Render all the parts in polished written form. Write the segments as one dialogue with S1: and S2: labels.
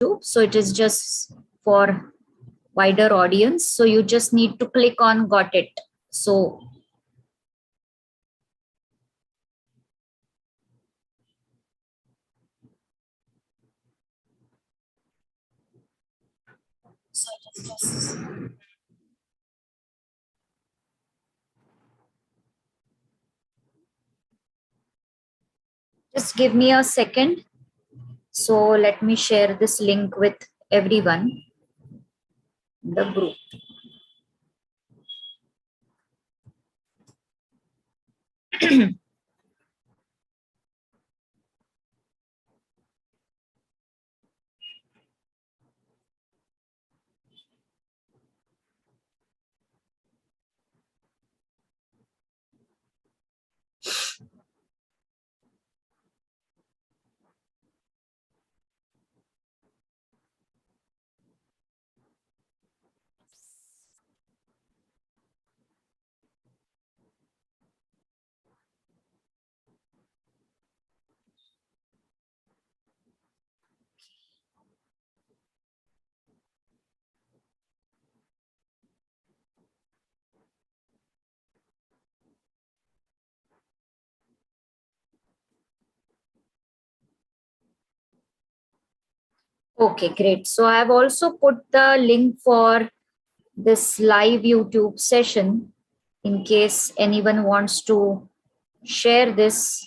S1: YouTube. So it is just for wider audience. So you just need to click on got it. So just give me a second. So let me share this link with everyone in the group. Okay, great. So I have also put the link for this live YouTube session in case anyone wants to share this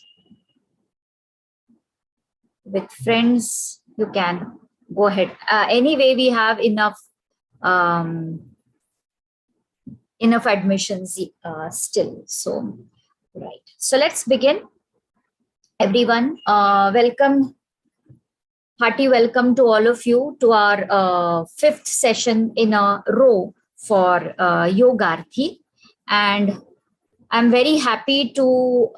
S1: with friends. You can go ahead. Anyway, we have enough admissions still. So, right. So let's begin. Everyone, hearty welcome to all of you to our fifth session in a row for Yogaarthi. And I'm very happy to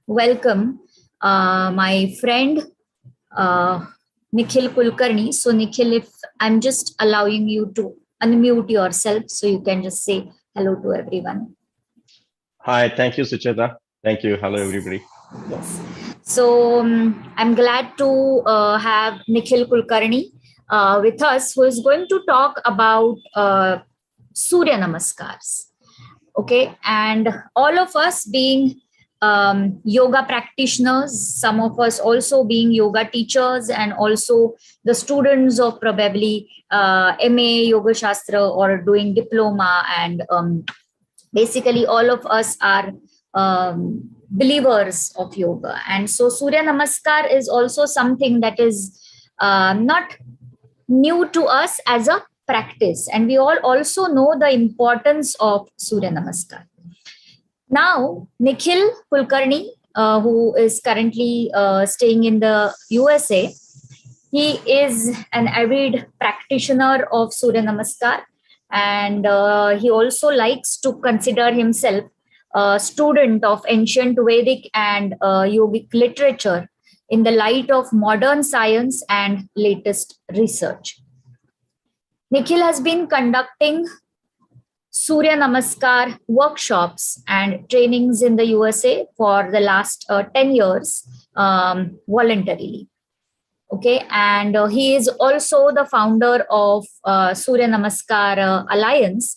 S1: welcome my friend Nikhil Kulkarni. So Nikhil, if I'm just allowing you to unmute yourself so you can just say hello to everyone.
S2: Hi, thank you, Sucheta. Thank you. Hello, everybody.
S1: Yes. So I'm glad to have Nikhil Kulkarni with us, who is going to talk about Sooryanamaskars. Okay, and all of us being yoga practitioners, some of us also being yoga teachers, and also the students of probably MA Yoga Shastra or doing diploma, and basically all of us are believers of yoga. And so Sooryanamaskar is also something that is not new to us as a practice, and we all also know the importance of Sooryanamaskar. Now, Nikhil Kulkarni, who is currently staying in the USA, he is an avid practitioner of Sooryanamaskar, and he also likes to consider himself a student of ancient Vedic and yogic literature in the light of modern science and latest research. Nikhil has been conducting Sooryanamaskar workshops and trainings in the USA for the last 10 years voluntarily. Okay, and he is also the founder of Sooryanamaskara Alliance,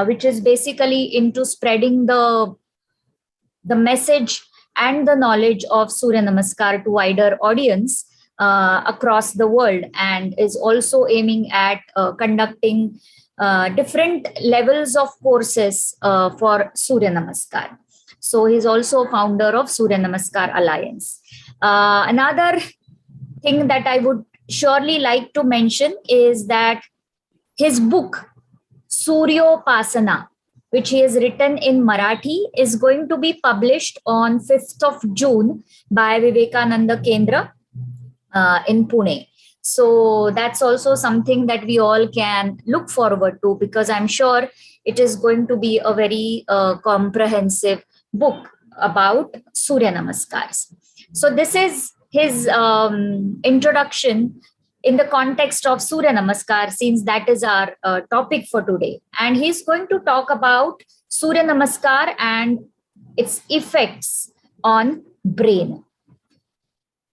S1: which is basically into spreading the message and the knowledge of Sooryanamaskar to wider audience across the world, and is also aiming at conducting different levels of courses for Sooryanamaskar. So he's also founder of Sooryanamaskar Alliance. Another thing that I would surely like to mention is that his book, Suryopasana, which he has written in Marathi, is going to be published on 5th of June by Vivekananda Kendra in Pune. So that's also something that we all can look forward to, because I'm sure it is going to be a very comprehensive book about Sooryanamaskars. So this is his introduction in the context of Sooryanamaskar, since that is our topic for today. And he's going to talk about Sooryanamaskar and its effects on brain.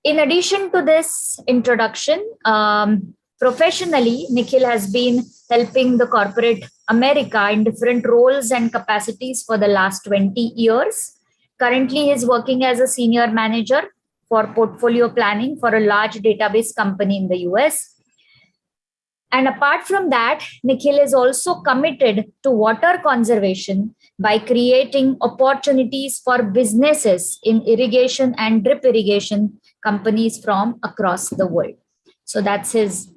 S1: In addition to this introduction, professionally, Nikhil has been helping the corporate America in different roles and capacities for the last 20 years. Currently, he is working as a senior manager for portfolio planning for a large database company in the US. And apart from that, Nikhil is also committed to water conservation by creating opportunities for businesses in irrigation and drip irrigation companies from across the world. So that's his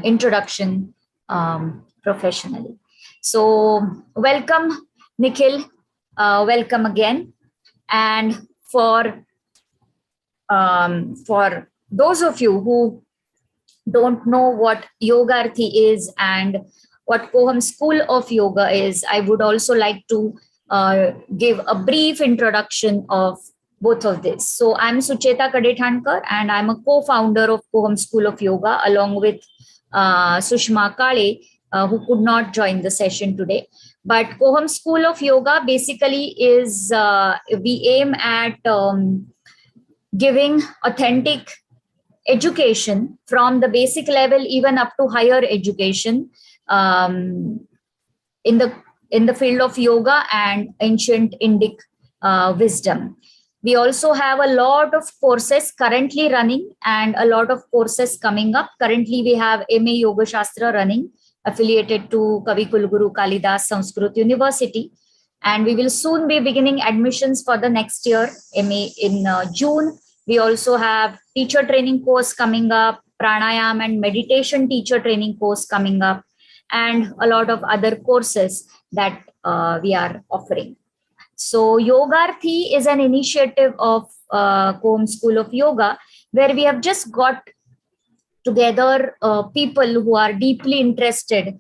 S1: introduction professionally. So welcome, Nikhil. Welcome again. And for those of you who don't know what Yogaarthi is and what Koham School of Yoga is, I would also like to give a brief introduction of both of this. So I'm Sucheta Kadethankar and I'm a co-founder of Koham School of Yoga along with Sushma Kale, who could not join the session today. But Koham School of Yoga basically is, we aim at giving authentic education from the basic level even up to higher education in the field of yoga and ancient Indic wisdom. We also have a lot of courses currently running and a lot of courses coming up. Currently, we have MA Yoga Shastra running, affiliated to Kavi Kulguru Kalidas Sanskrit University. And we will soon be beginning admissions for the next year, MA in June. We also have teacher training course coming up, pranayam and meditation teacher training course coming up, and a lot of other courses that we are offering. So Yogaarthi is an initiative of Koham School of Yoga, where we have just got together people who are deeply interested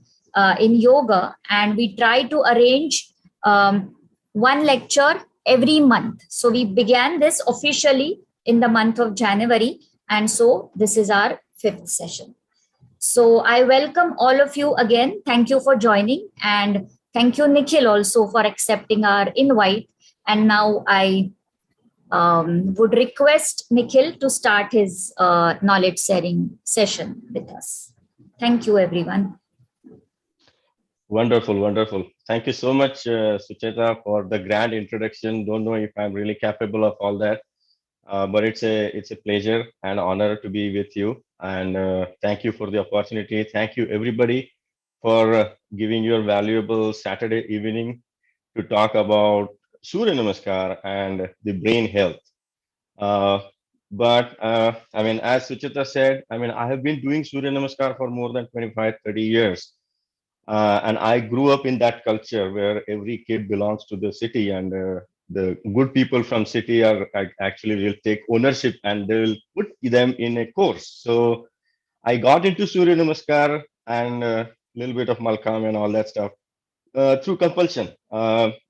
S1: in yoga, and we try to arrange one lecture every month. So we began this officially in the month of January, and so this is our 5th session. So I welcome all of you again. Thank you for joining, and thank you, Nikhil, also for accepting our invite. And now I would request Nikhil to start his knowledge sharing session with us. Thank you, everyone.
S2: Wonderful, wonderful. Thank you so much, Sucheta, for the grand introduction. Don't know if I'm really capable of all that. But it's a pleasure and honor to be with you, and thank you for the opportunity. Thank you everybody for giving your valuable Saturday evening to talk about Sooryanamaskar and the brain health. But I mean, as Sucheta said, I mean, I have been doing Sooryanamaskar for more than 25, 30 years. And I grew up in that culture where every kid belongs to the city, and the good people from city are actually will take ownership and they will put them in a course. So I got into Sooryanamaskar and a little bit of Malkam and all that stuff through compulsion.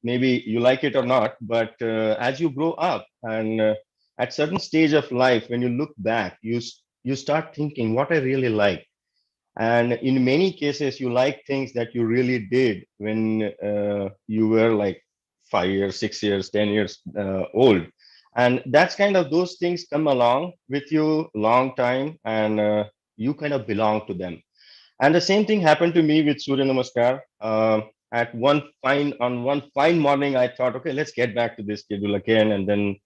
S2: Maybe you like it or not, but as you grow up and at certain stage of life, when you look back, you start thinking what I really like. And in many cases, you like things that you really did when you were like 5 years, 6 years, 10 years old. And that's kind of those things come along with you long time, and you kind of belong to them. And the same thing happened to me with Sooryanamaskar. At one fine morning, I thought, okay, let's get back to this schedule again. And then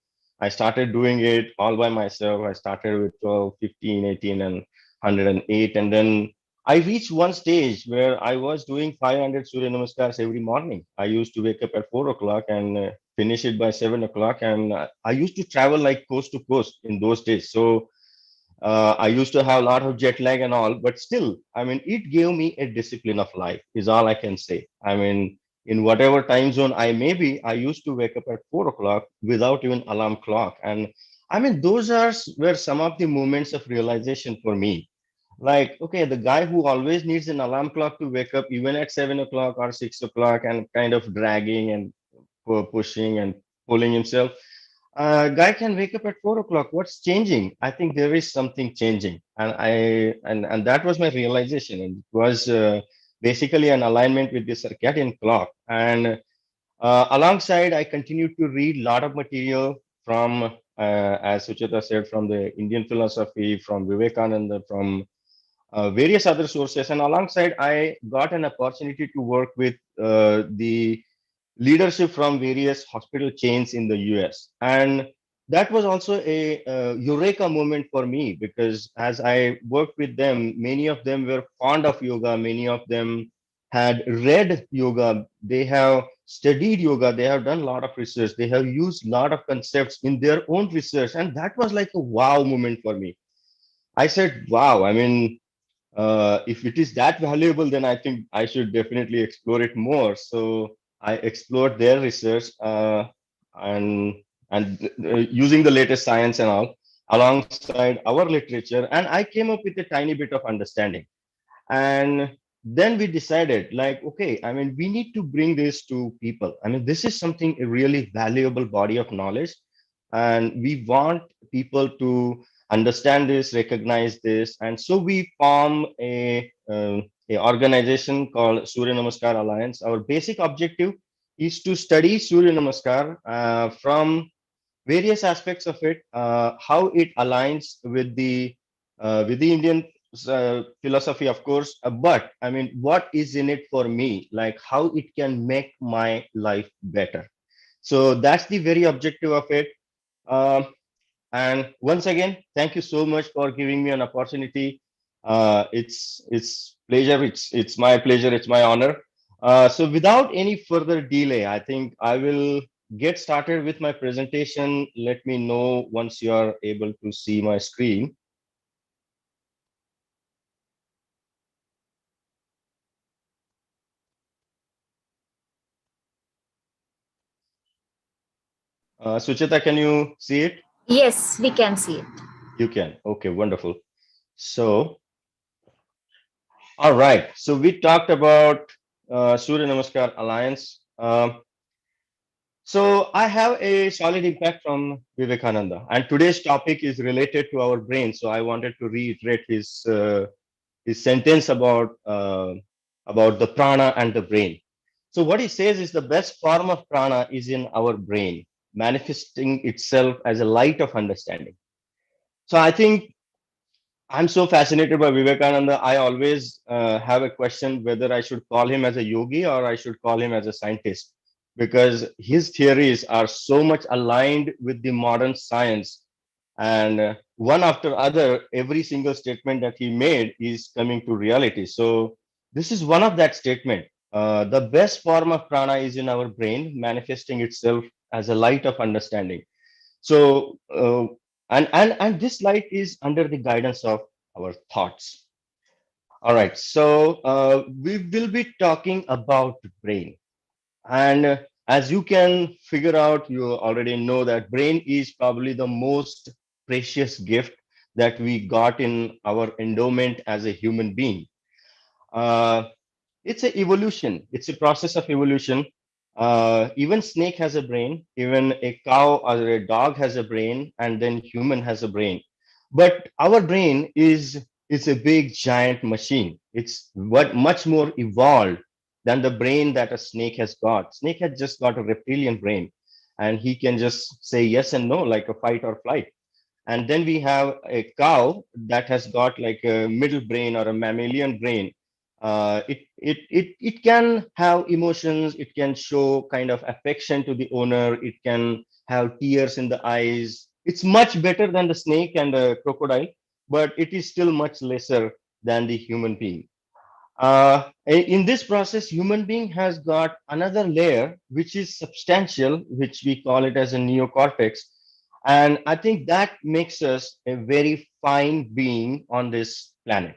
S2: I started doing it all by myself. I started with 12, 15, 18, and 108. And then I reached one stage where I was doing 500 Surya Namaskars every morning. I used to wake up at 4 o'clock and finish it by 7 o'clock. And I used to travel like coast to coast in those days. So I used to have a lot of jet lag and all, but still, I mean, it gave me a discipline of life, is all I can say. I mean, in whatever time zone I may be, I used to wake up at 4 o'clock without even alarm clock. And I mean, those were some of the moments of realization for me. Like, okay, the guy who always needs an alarm clock to wake up even at 7 o'clock or 6 o'clock and kind of dragging and pushing and pulling himself, guy can wake up at 4 o'clock. What's changing? I think there is something changing. And that was my realization. And it was basically an alignment with the circadian clock. And alongside, I continued to read a lot of material from as Suchita said, from the Indian philosophy, from Vivekananda, from various other sources. And alongside, I got an opportunity to work with the leadership from various hospital chains in the US. And that was also a eureka moment for me, because as I worked with them, many of them were fond of yoga. Many of them had read yoga. They have studied yoga. They have done a lot of research. They have used a lot of concepts in their own research. And that was like a wow moment for me. I said, wow, I mean, if it is that valuable, then I think I should definitely explore it more. So I explored their research, and using the latest science and all alongside our literature, and I came up with a tiny bit of understanding. And then we decided, like, okay, I mean, we need to bring this to people. I mean, this is something, a really valuable body of knowledge, and we want people to understand this, recognize this. And so we form a organization called Sooryanamaskar Alliance. Our basic objective is to study Sooryanamaskar from various aspects of it, how it aligns with the Indian philosophy, of course. But I mean, what is in it for me? Like how it can make my life better. So that's the very objective of it. Um, and once again, thank you so much for giving me an opportunity. It's pleasure. It's my pleasure. It's my honor. So without any further delay, I think I will get started with my presentation. Let me know once you are able to see my screen. Suchita, can you see it?
S1: Yes, we can see it.
S2: You can. Okay, wonderful. So, all right. So we talked about Surya Namaskar Alliance. So I have a solid impact from Vivekananda, and today's topic is related to our brain. So I wanted to reiterate his sentence about the prana and the brain. So what he says is the best form of prana is in our brain, manifesting itself as a light of understanding. So I think I'm so fascinated by Vivekananda. I always have a question whether I should call him as a yogi or I should call him as a scientist, because his theories are so much aligned with the modern science. And one after other, every single statement that he made is coming to reality. So this is one of that statement. The best form of prana is in our brain, manifesting itself as a light of understanding. So, and this light is under the guidance of our thoughts. All right. So we will be talking about brain, and as you can figure out, you already know that brain is probably the most precious gift that we got in our endowment as a human being. Uh, it's a evolution. It's a process of evolution. Even snake has a brain, even a cow or a dog has a brain, and then human has a brain. But our brain is a big giant machine. It's what much more evolved than the brain that a snake has got. Snake has just got a reptilian brain, and he can just say yes and no, like a fight or flight. And then we have a cow that has got like a middle brain or a mammalian brain. It can have emotions. It can show kind of affection to the owner. It can have tears in the eyes. It's much better than the snake and the crocodile, but it is still much lesser than the human being. In this process, human being has got another layer which is substantial, which we call it as a neocortex, and I think that makes us a very fine being on this planet.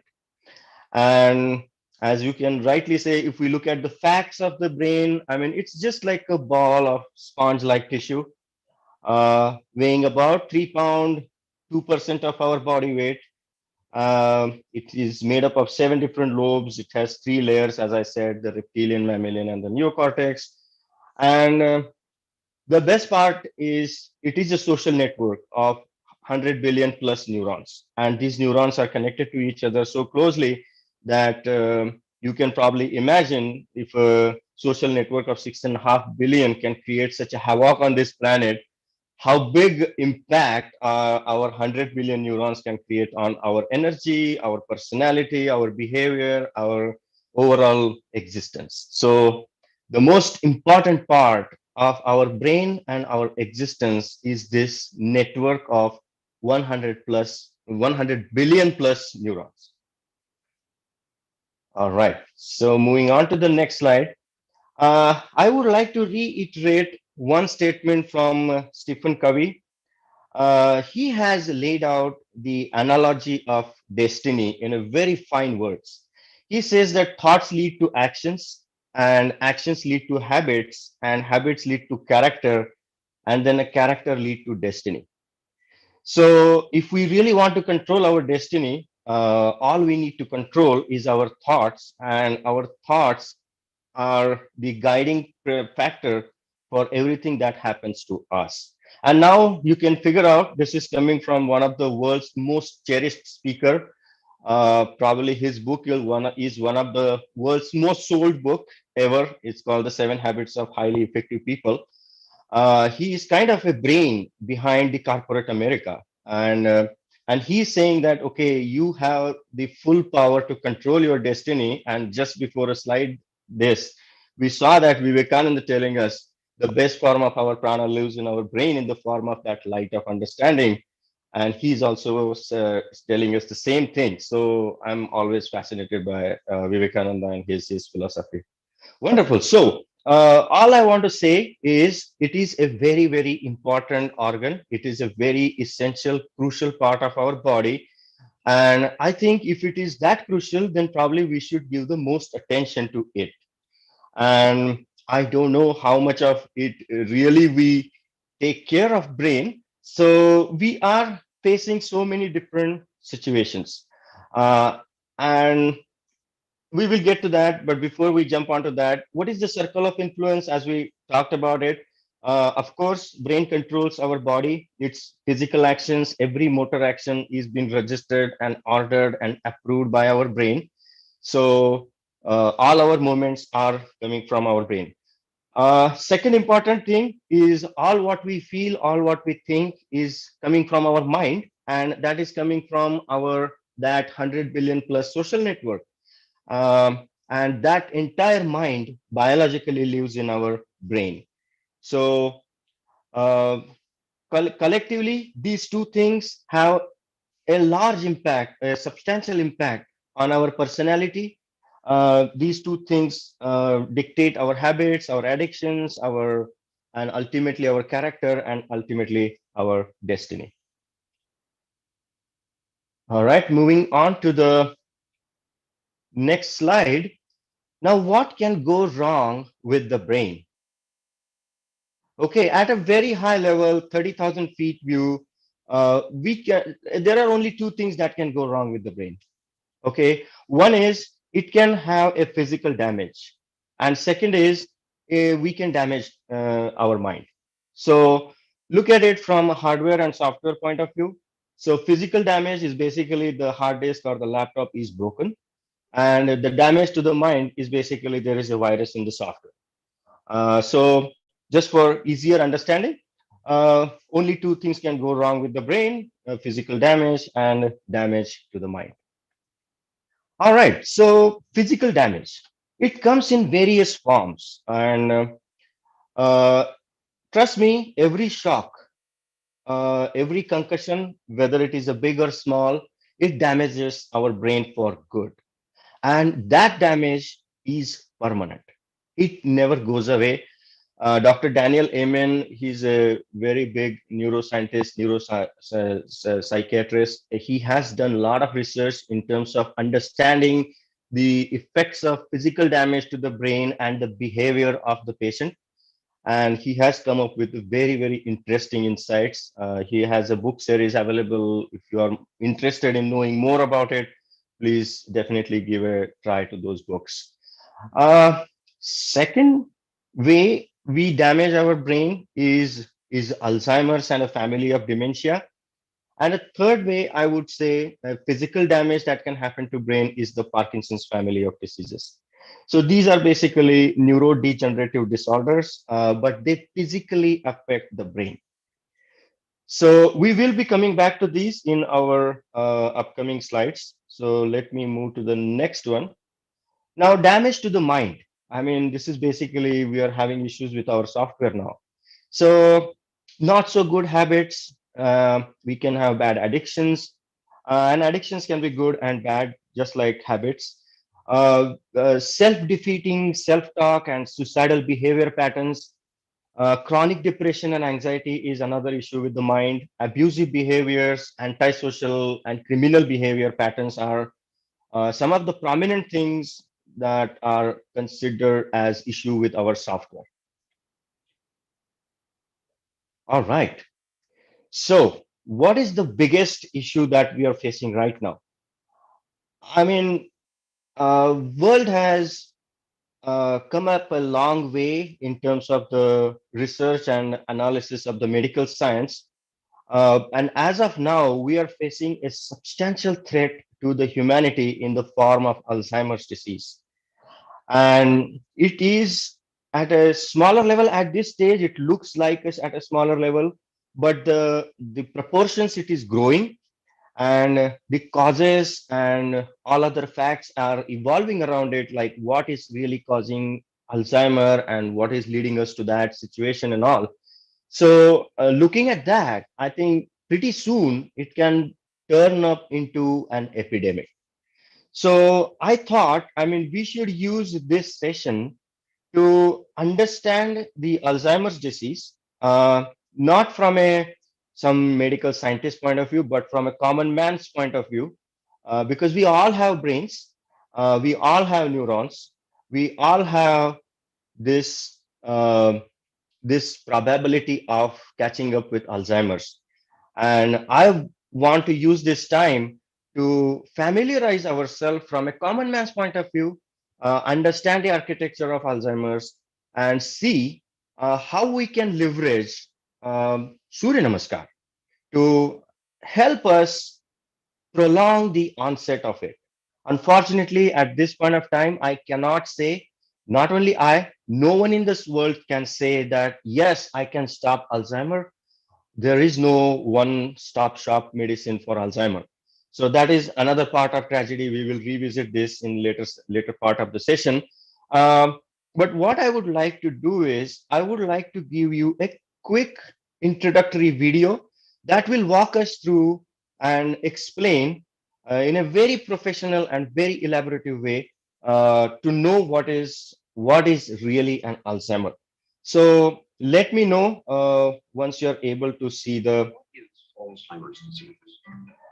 S2: And as you can rightly say, if we look at the facts of the brain, I mean, it's just like a ball of sponge-like tissue, weighing about 3 pound, 2% of our body weight. It is made up of 7 different lobes. It has 3 layers, as I said, the reptilian, mammalian, and the neocortex. And the best part is it is a social network of 100 billion plus neurons. And these neurons are connected to each other so closely that you can probably imagine if a social network of 6.5 billion can create such a havoc on this planet, how big impact our 100 billion neurons can create on our energy, our personality, our behavior, our overall existence. So the most important part of our brain and our existence is this network of 100 billion plus neurons. All right. So moving on to the next slide. I would like to reiterate one statement from Stephen Covey. He has laid out the analogy of destiny in a very fine words. He says that thoughts lead to actions, and actions lead to habits, and habits lead to character, and then a character lead to destiny. So if we really want to control our destiny, all we need to control is our thoughts, and our thoughts are the guiding factor for everything that happens to us. And now you can figure out this is coming from one of the world's most cherished speaker. Probably his book is one of the world's most sold book ever. It's called The 7 Habits of Highly Effective People. He is kind of a brain behind the corporate America, and he's saying that okay, you have the full power to control your destiny. And just before a slide, this we saw that Vivekananda telling us the best form of our prana lives in our brain in the form of that light of understanding, and he's also telling us the same thing. So I'm always fascinated by Vivekananda and his philosophy. Wonderful. So, all I want to say is it is a very, very important organ. It is a very essential, crucial part of our body. And I think if it is that crucial, then probably we should give the most attention to it. And I don't know how much of it really we take care of brain. So we are facing so many different situations. And we will get to that, but before we jump onto that, what is the circle of influence as we talked about it? Of course, brain controls our body, its physical actions. Every motor action is being registered and ordered and approved by our brain. So all our movements are coming from our brain. Second important thing is all what we feel, all what we think is coming from our mind, and that is coming from our that 100 billion plus social network. And that entire mind biologically lives in our brain. So uh, collectively, these two things have a large impact, a substantial impact on our personality. These two things dictate our habits, our addictions, and ultimately our character, and ultimately our destiny. All right, moving on to the next slide. Now, what can go wrong with the brain? Okay, at a very high level, 30,000 feet view, there are only two things that can go wrong with the brain. Okay, one is it can have a physical damage, and second is we can damage our mind. So look at it from a hardware and software point of view. So physical damage is basically the hard disk or the laptop is broken, and the damage to the mind is basically there is a virus in the software. So just for easier understanding, only two things can go wrong with the brain: physical damage and damage to the mind. All right, so physical damage. It comes in various forms, and uh, trust me, every shock, every concussion, whether it is a big or small, it damages our brain for good. And that damage is permanent. It never goes away. Dr. Daniel Amen, he's a very big neuroscientist, neuropsychiatrist. He has done a lot of research in terms of understanding the effects of physical damage to the brain and the behavior of the patient. And he has come up with very, very interesting insights. He has a book series available. If you are interested in knowing more about it, please definitely give a try to those books. Second way we damage our brain is Alzheimer's and a family of dementia. And a third way I would say physical damage that can happen to brain is the Parkinson's family of diseases. So these are basically neurodegenerative disorders, but they physically affect the brain. So we will be coming back to these in our upcoming slides. So let me move to the next one. Now, damage to the mind. I mean, this is basically we are having issues with our software now. So not so good habits. We can have bad addictions, and addictions can be good and bad, just like habits. Self-defeating self-talk and suicidal behavior patterns. Chronic depression and anxiety is another issue with the mind. Abusive behaviors, antisocial and criminal behavior patterns are some of the prominent things that are considered as issue with our software. All right. So what is the biggest issue that we are facing right now? I mean, world has come up a long way in terms of the research and analysis of the medical science. And as of now, we are facing a substantial threat to the humanity in the form of Alzheimer's disease. And it is at a smaller level at this stage. It looks like it's at a smaller level, but the proportions it is growing, and the causes and all other facts are evolving around it, like what is really causing Alzheimer and what is leading us to that situation and all. So looking at that, I think pretty soon it can turn up into an epidemic. So I thought, I mean, we should use this session to understand the Alzheimer's disease, not from a some medical scientist point of view, but from a common man's point of view, because we all have brains, we all have neurons, we all have this this probability of catching up with Alzheimer's. And I want to use this time to familiarize ourselves from a common man's point of view, understand the architecture of Alzheimer's, and see how we can leverage Suryanamaskar to help us prolong the onset of it. Unfortunately, at this point of time, I cannot say, not only I, no one in this world can say that, yes, I can stop Alzheimer. There is no one stop shop medicine for Alzheimer. So that is another part of tragedy. We will revisit this in later part of the session. But what I would like to do is I would like to give you a quick introductory video that will walk us through and explain in a very professional and very elaborative way to know what is really an Alzheimer. So let me know once you're able to see the. Alzheimer's disease.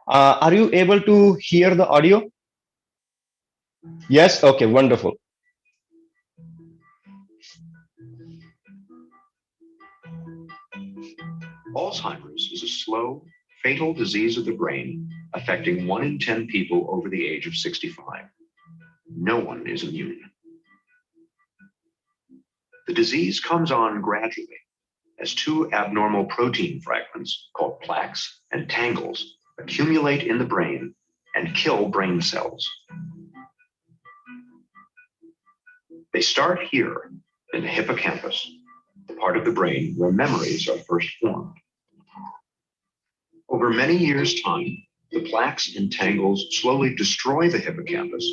S2: Are you able to hear the audio? Yes. Okay. Wonderful.
S3: Alzheimer's is a slow, fatal disease of the brain affecting 1 in 10 people over the age of 65. No one is immune. The disease comes on gradually as two abnormal protein fragments called plaques and tangles accumulate in the brain and kill brain cells. They start here in the hippocampus, the part of the brain where memories are first formed. Over many years' time, the plaques and tangles slowly destroy the hippocampus,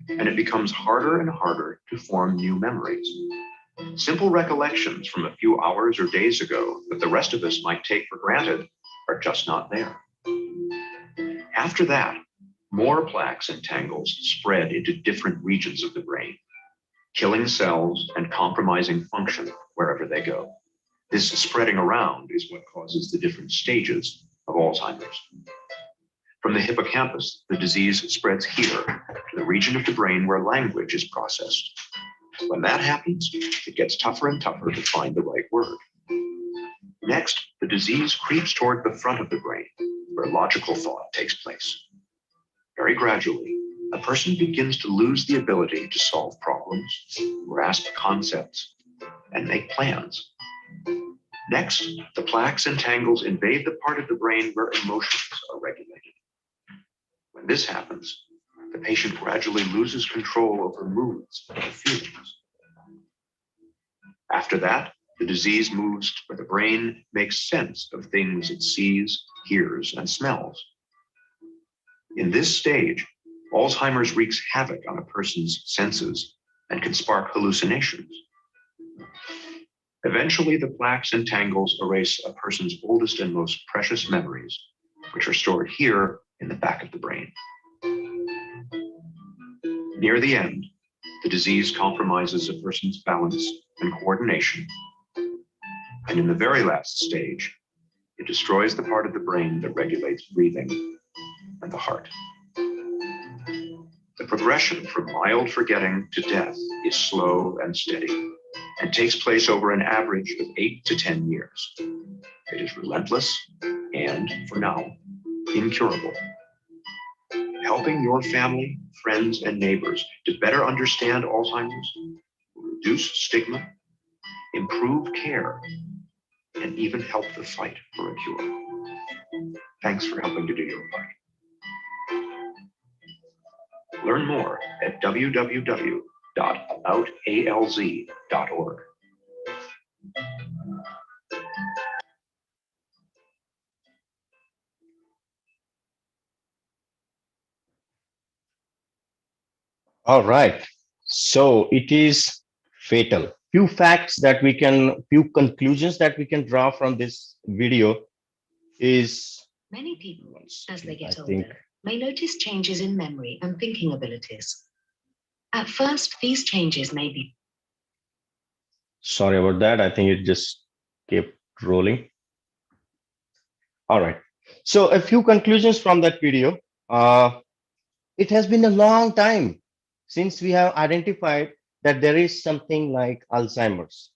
S3: and it becomes harder and harder to form new memories. Simple recollections from a few hours or days ago that the rest of us might take for granted are just not there. After that, more plaques and tangles spread into different regions of the brain, killing cells and compromising function wherever they go. This spreading around is what causes the different stages of Alzheimer's. From the hippocampus, the disease spreads here to the region of the brain where language is processed. When that happens, it gets tougher and tougher to find the right word. Next, the disease creeps toward the front of the brain, where logical thought takes place. Very gradually, a person begins to lose the ability to solve problems, grasp concepts, and make plans. Next, the plaques and tangles invade the part of the brain where emotions are regulated. When this happens, the patient gradually loses control over moods and feelings. After that, The disease moves where the brain makes sense of things it sees, hears, and smells. In this stage, Alzheimer's wreaks havoc on a person's senses and can spark hallucinations. Eventually, the plaques and tangles erase a person's oldest and most precious memories, which are stored here in the back of the brain. Near the end, the disease compromises a person's balance and coordination. And in the very last stage, it destroys the part of the brain that regulates breathing and the heart. The progression from mild forgetting to death is slow and steady and takes place over an average of 8 to 10 years. It is relentless and, for now, incurable. Helping your family, friends, and neighbors to better understand Alzheimer's, reduce stigma, improve care, and even help the fight for a cure. Thanks for helping to do your part. Learn more at www.aboutalz.org.
S2: All right. So it is fatal. Few conclusions that we can draw from this video is
S4: Many people, as they get
S2: I
S4: older,
S2: think
S4: may notice changes in memory and thinking abilities. At first, these changes may be
S2: sorry about that. I think it just kept rolling. All right. So a few conclusions from that video. It has been a long time since we have identified that there is something like Alzheimer's.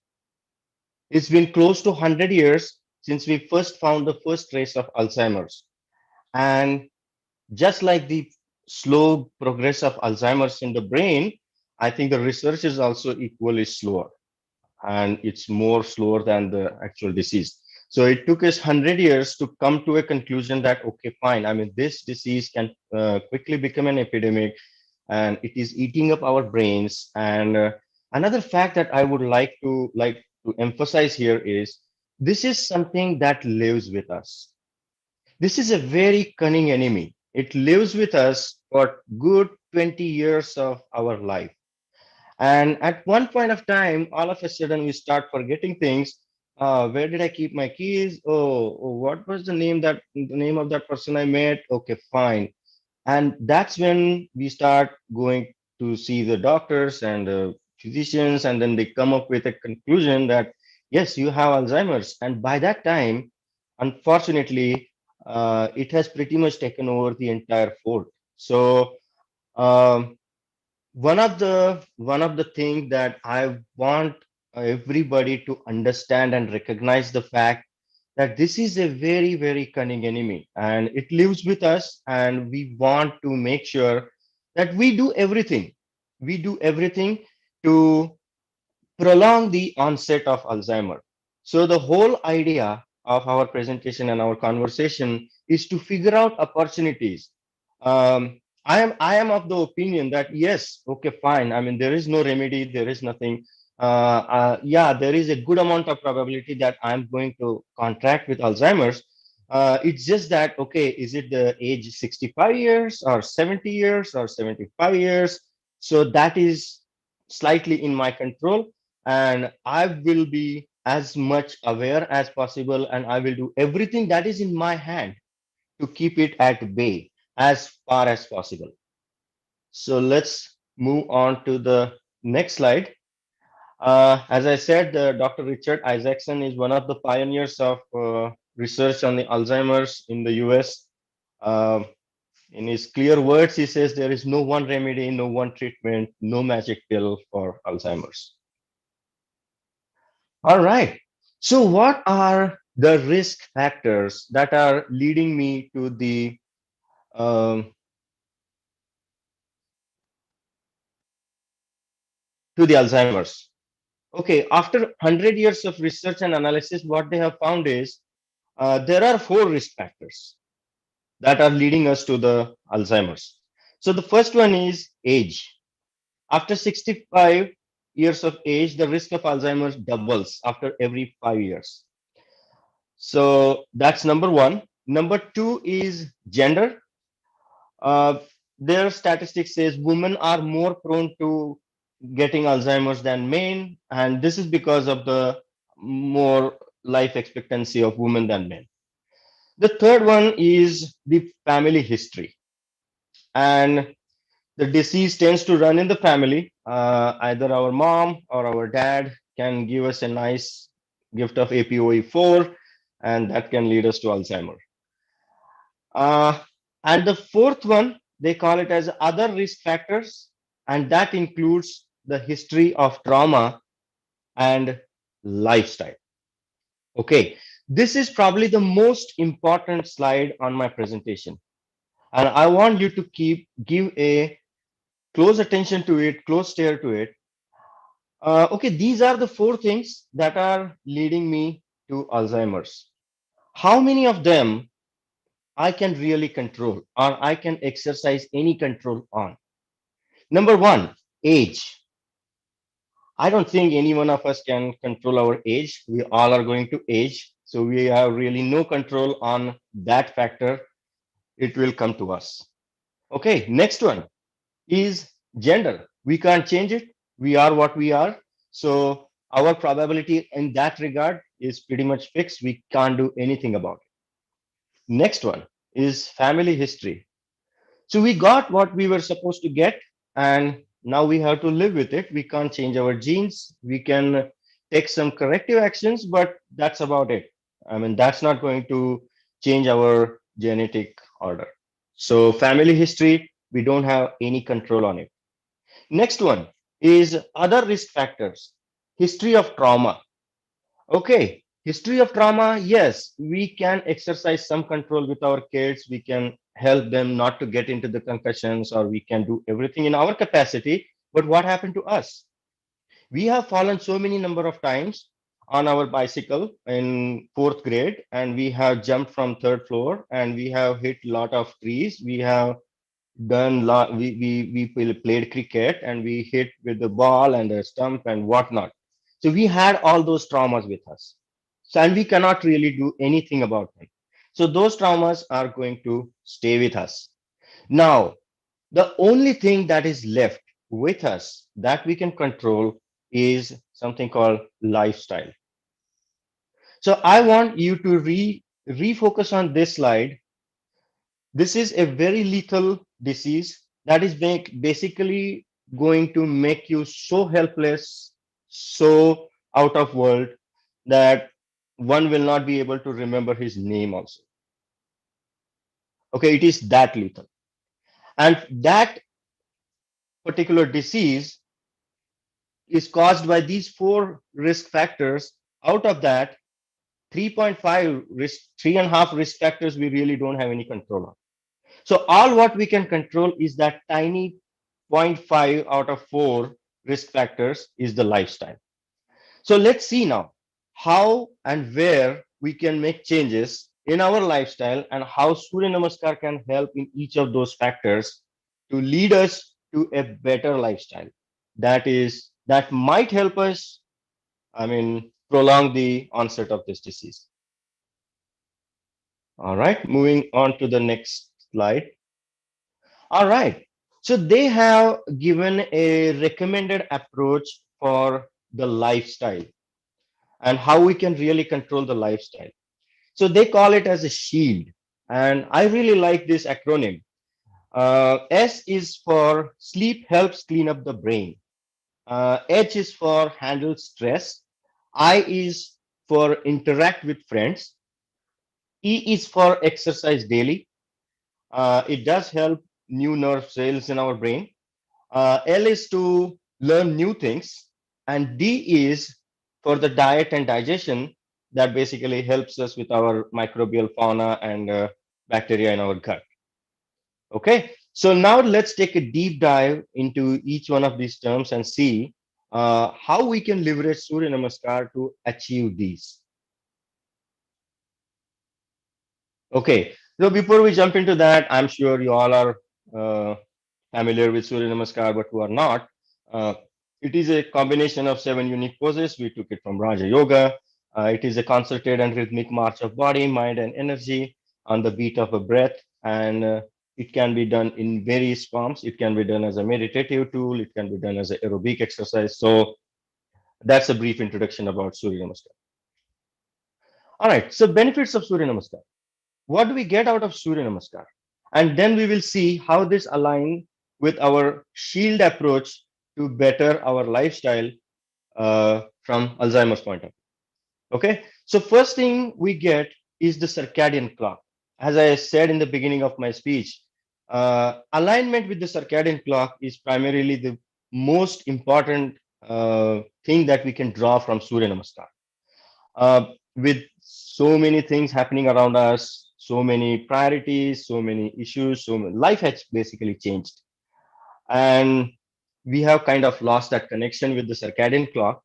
S2: It's been close to 100 years since we first found the first trace of Alzheimer's. And just like the slow progress of Alzheimer's in the brain, I think the research is also equally slower, and it's more slower than the actual disease. So it took us 100 years to come to a conclusion that, okay, fine. I mean, this disease can quickly become an epidemic, and it is eating up our brains. And another fact that I would like to emphasize here is this is something that lives with us. This is a very cunning enemy. It lives with us for good 20 years of our life. And at one point of time, all of a sudden we start forgetting things. Where did I keep my keys? What was the name of that person I met? Okay, fine. And that's when we start going to see the doctors and the physicians, and then they come up with a conclusion that yes, you have Alzheimer's. And by that time, unfortunately, it has pretty much taken over the entire fort. So um, one of the thing that I want everybody to understand and recognize the fact that this is a very, very cunning enemy, and it lives with us, and we want to make sure that we do everything to prolong the onset of Alzheimer. So the whole idea of our presentation and our conversation is to figure out opportunities. I am of the opinion that yes, okay, fine. I mean, there is no remedy, there is nothing. Yeah, there is a good amount of probability that I'm going to contract with Alzheimer's. It's just that, okay, is it the age 65 years or 70 years or 75 years? So that is slightly in my control, and I will be as much aware as possible, and I will do everything that is in my hand to keep it at bay as far as possible. So let's move on to the next slide. As I said, Dr. Richard Isaacson is one of the pioneers of research on the Alzheimer's in the US. Uh, in his clear words, he says there is no one remedy, no one treatment, no magic pill for Alzheimer's. All right. So what are the risk factors that are leading me um, to the Alzheimer's? Okay, after 100 years of research and analysis, what they have found is there are 4 risk factors that are leading us to the Alzheimer's. So the first one is age. After 65, years of age, the risk of Alzheimer's doubles after every 5 years. So that's number one. Number two is gender. Uh, their statistics says women are more prone to getting Alzheimer's than men, and this is because of the more life expectancy of women than men. The third one is the family history, and the disease tends to run in the family. Either our mom or our dad can give us a nice gift of APOE4, and that can lead us to Alzheimer. Uh, and the fourth one, they call it as other risk factors, and that includes the history of trauma and lifestyle. Okay, this is probably the most important slide on my presentation, and I want you to give a close attention to it, close stare to it. Okay, these are the four things that are leading me to Alzheimer's. How many of them I can really control or I can exercise any control on? Number one, age. I don't think any one of us can control our age. We all are going to age. So we have really no control on that factor. It will come to us. Okay, next one is gender. We can't change it. We are what we are. So our probability in that regard is pretty much fixed. We can't do anything about it. Next one is family history. So we got what we were supposed to get, and now we have to live with it. We can't change our genes. We can take some corrective actions, but that's about it. I mean, that's not going to change our genetic order. So family history, we don't have any control on it. Next one is other risk factors. History of trauma. Okay, history of trauma, yes, we can exercise some control with our kids. We can help them not to get into the concussions, or we can do everything in our capacity. But what happened to us? We have fallen so many number of times on our bicycle in fourth grade, and we have jumped from third floor, and we have hit a lot of trees. We have done lot, we played cricket, and we hit with the ball and the stump and whatnot. So we had all those traumas with us. So, and we cannot really do anything about them. So those traumas are going to stay with us. Now, the only thing that is left with us that we can control is something called lifestyle. So I want you to refocus on this slide. This is a very lethal disease that is basically going to make you so helpless, so out of world, that one will not be able to remember his name also. Okay, it is that lethal. And that particular disease is caused by these four risk factors. Out of that, 3.5 risk, 3.5 risk factors we really don't have any control of. So all what we can control is that tiny zero point 0.5 out of 4 risk factors is the lifestyle. So let's see now how and where we can make changes in our lifestyle, and how Surya Namaskar can help in each of those factors to lead us to a better lifestyle. That might help us, I mean, prolong the onset of this disease. All right, moving on to the next slide. All right. So they have given a recommended approach for the lifestyle and how we can really control the lifestyle. So they call it as a shield. And I really like this acronym. S is for sleep helps clean up the brain. H is for handle stress. I is for interact with friends. E is for exercise daily. It does help new nerve cells in our brain. L is to learn new things, and D is for the diet and digestion, that basically helps us with our microbial fauna and bacteria in our gut. Okay, so now let's take a deep dive into each one of these terms and see how we can leverage Surya Namaskar to achieve these. Okay, so before we jump into that, I'm sure you all are familiar with Surya Namaskar, but who are not. Uh, It is a combination of 7 unique poses. We took it from Raja Yoga. It is a concerted and rhythmic march of body, mind, and energy on the beat of a breath. And it can be done in various forms. It can be done as a meditative tool. It can be done as an aerobic exercise. So that's a brief introduction about Surya Namaskar. All right. So benefits of Surya Namaskar. What do we get out of Surya Namaskar? And then we will see how this aligns with our shield approach to better our lifestyle from Alzheimer's point of view. Okay, so first thing we get is the circadian clock. As I said in the beginning of my speech, alignment with the circadian clock is primarily the most important thing that we can draw from Surya Namaskar. With so many things happening around us, so many priorities, so many issues, life has basically changed, and we have kind of lost that connection with the circadian clock.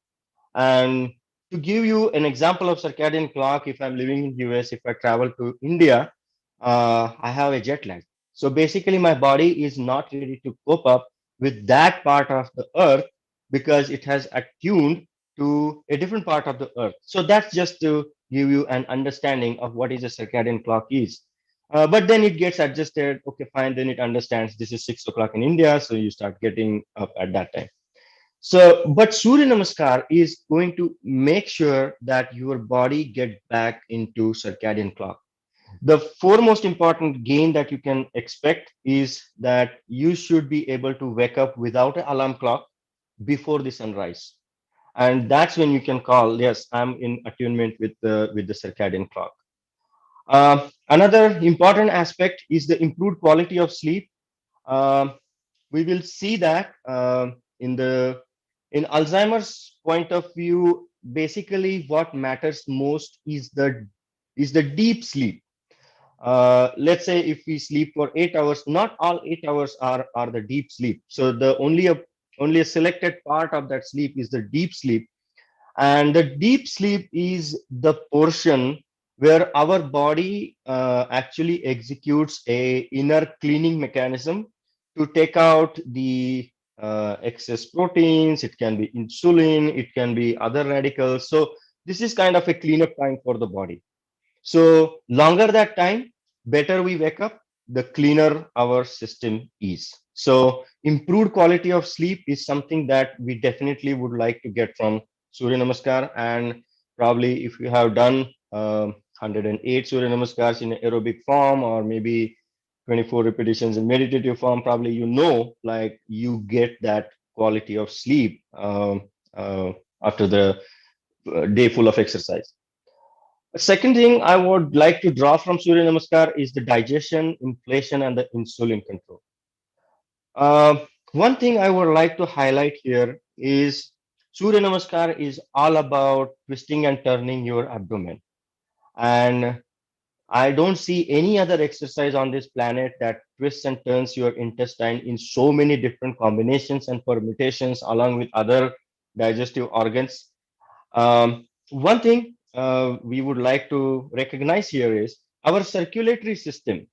S2: And to give you an example of circadian clock, if I'm living in US, if I travel to India, I have a jet lag. So basically, my body is not ready to cope up with that part of the earth because it has attuned to a different part of the earth. So that's just to give you an understanding of what is a circadian clock is. But then it gets adjusted. Okay, fine. Then it understands this is 6 o'clock in India. So you start getting up at that time. So, but Surya Namaskar is going to make sure that your body get back into circadian clock. The foremost important gain that you can expect is that you should be able to wake up without an alarm clock before the sunrise. And that's when you can call, yes, I'm in attunement with the circadian clock. Another important aspect is the improved quality of sleep. Um we will see that in the in Alzheimer's point of view, basically what matters most is the deep sleep. Let's say if we sleep for 8 hours, not all 8 hours are the deep sleep. So the only a selected part of that sleep is the deep sleep, and the deep sleep is the portion where our body actually executes a inner cleaning mechanism to take out the excess proteins. It can be insulin, it can be other radicals. So this is kind of a cleanup time for the body. So longer that time, better we wake up, the cleaner our system is. So improved quality of sleep is something that we definitely would like to get from Surya Namaskar. And probably if you have done 108 Surya Namaskars in aerobic form, or maybe 24 repetitions in meditative form, probably like you get that quality of sleep after the day full of exercise. The second thing I would like to draw from Surya Namaskar is the digestion, inflation, and the insulin control. One thing I would like to highlight here is Surya Namaskar is all about twisting and turning your abdomen. And I don't see any other exercise on this planet that twists and turns your intestine in so many different combinations and permutations along with other digestive organs. One thing we would like to recognize here is our circulatory system.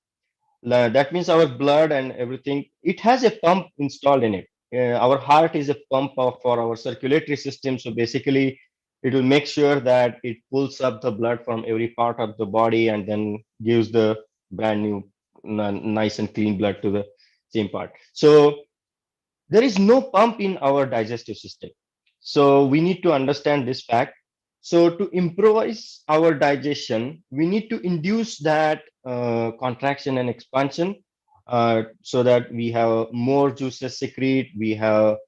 S2: That means our blood and everything. It has a pump installed in it. Our heart is a pump for our circulatory system. So basically, it will make sure that it pulls up the blood from every part of the body and then gives the brand new, nice and clean blood to the same part. So there is no pump in our digestive system. So we need to understand this fact. So to improvise our digestion, we need to induce that contraction and expansion so that we have more juices secrete, we have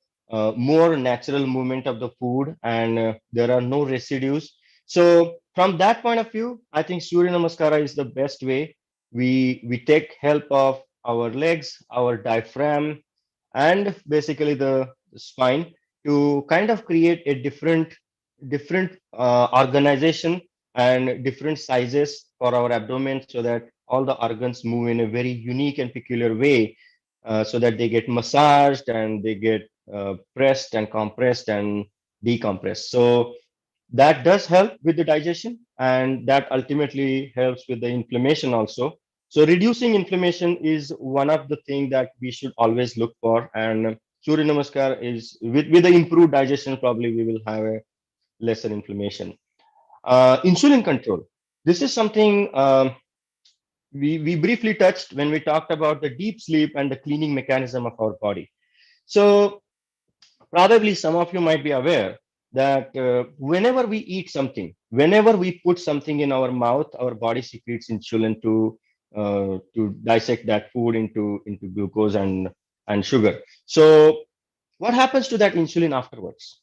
S2: more natural movement of the food, and there are no residues. So from that point of view, I think Surya Namaskara is the best way. We take help of our legs, our diaphragm, and basically the spine to kind of create a different organization and different sizes for our abdomen, so that all the organs move in a very unique and peculiar way, so that they get massaged and they get pressed and compressed and decompressed. So that does help with the digestion, and that ultimately helps with the inflammation also. So reducing inflammation is one of the things that we should always look for. And Suryanamaskar is with the improved digestion, probably we will have a lesser inflammation. Insulin control. This is something we briefly touched when we talked about the deep sleep and the cleaning mechanism of our body. So probably some of you might be aware that whenever we eat something, whenever we put something in our mouth, our body secretes insulin to dissect that food into glucose and sugar. So what happens to that insulin afterwards?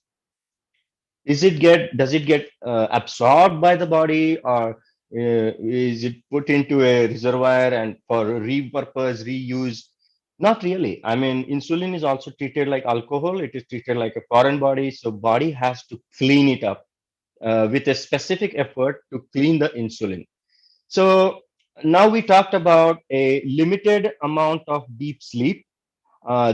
S2: Does it get absorbed by the body, or is it put into a reservoir and for repurpose reuse? Not really. I mean, insulin is also treated like alcohol. It is treated like a foreign body, so body has to clean it up with a specific effort to clean the insulin. So now we talked about a limited amount of deep sleep.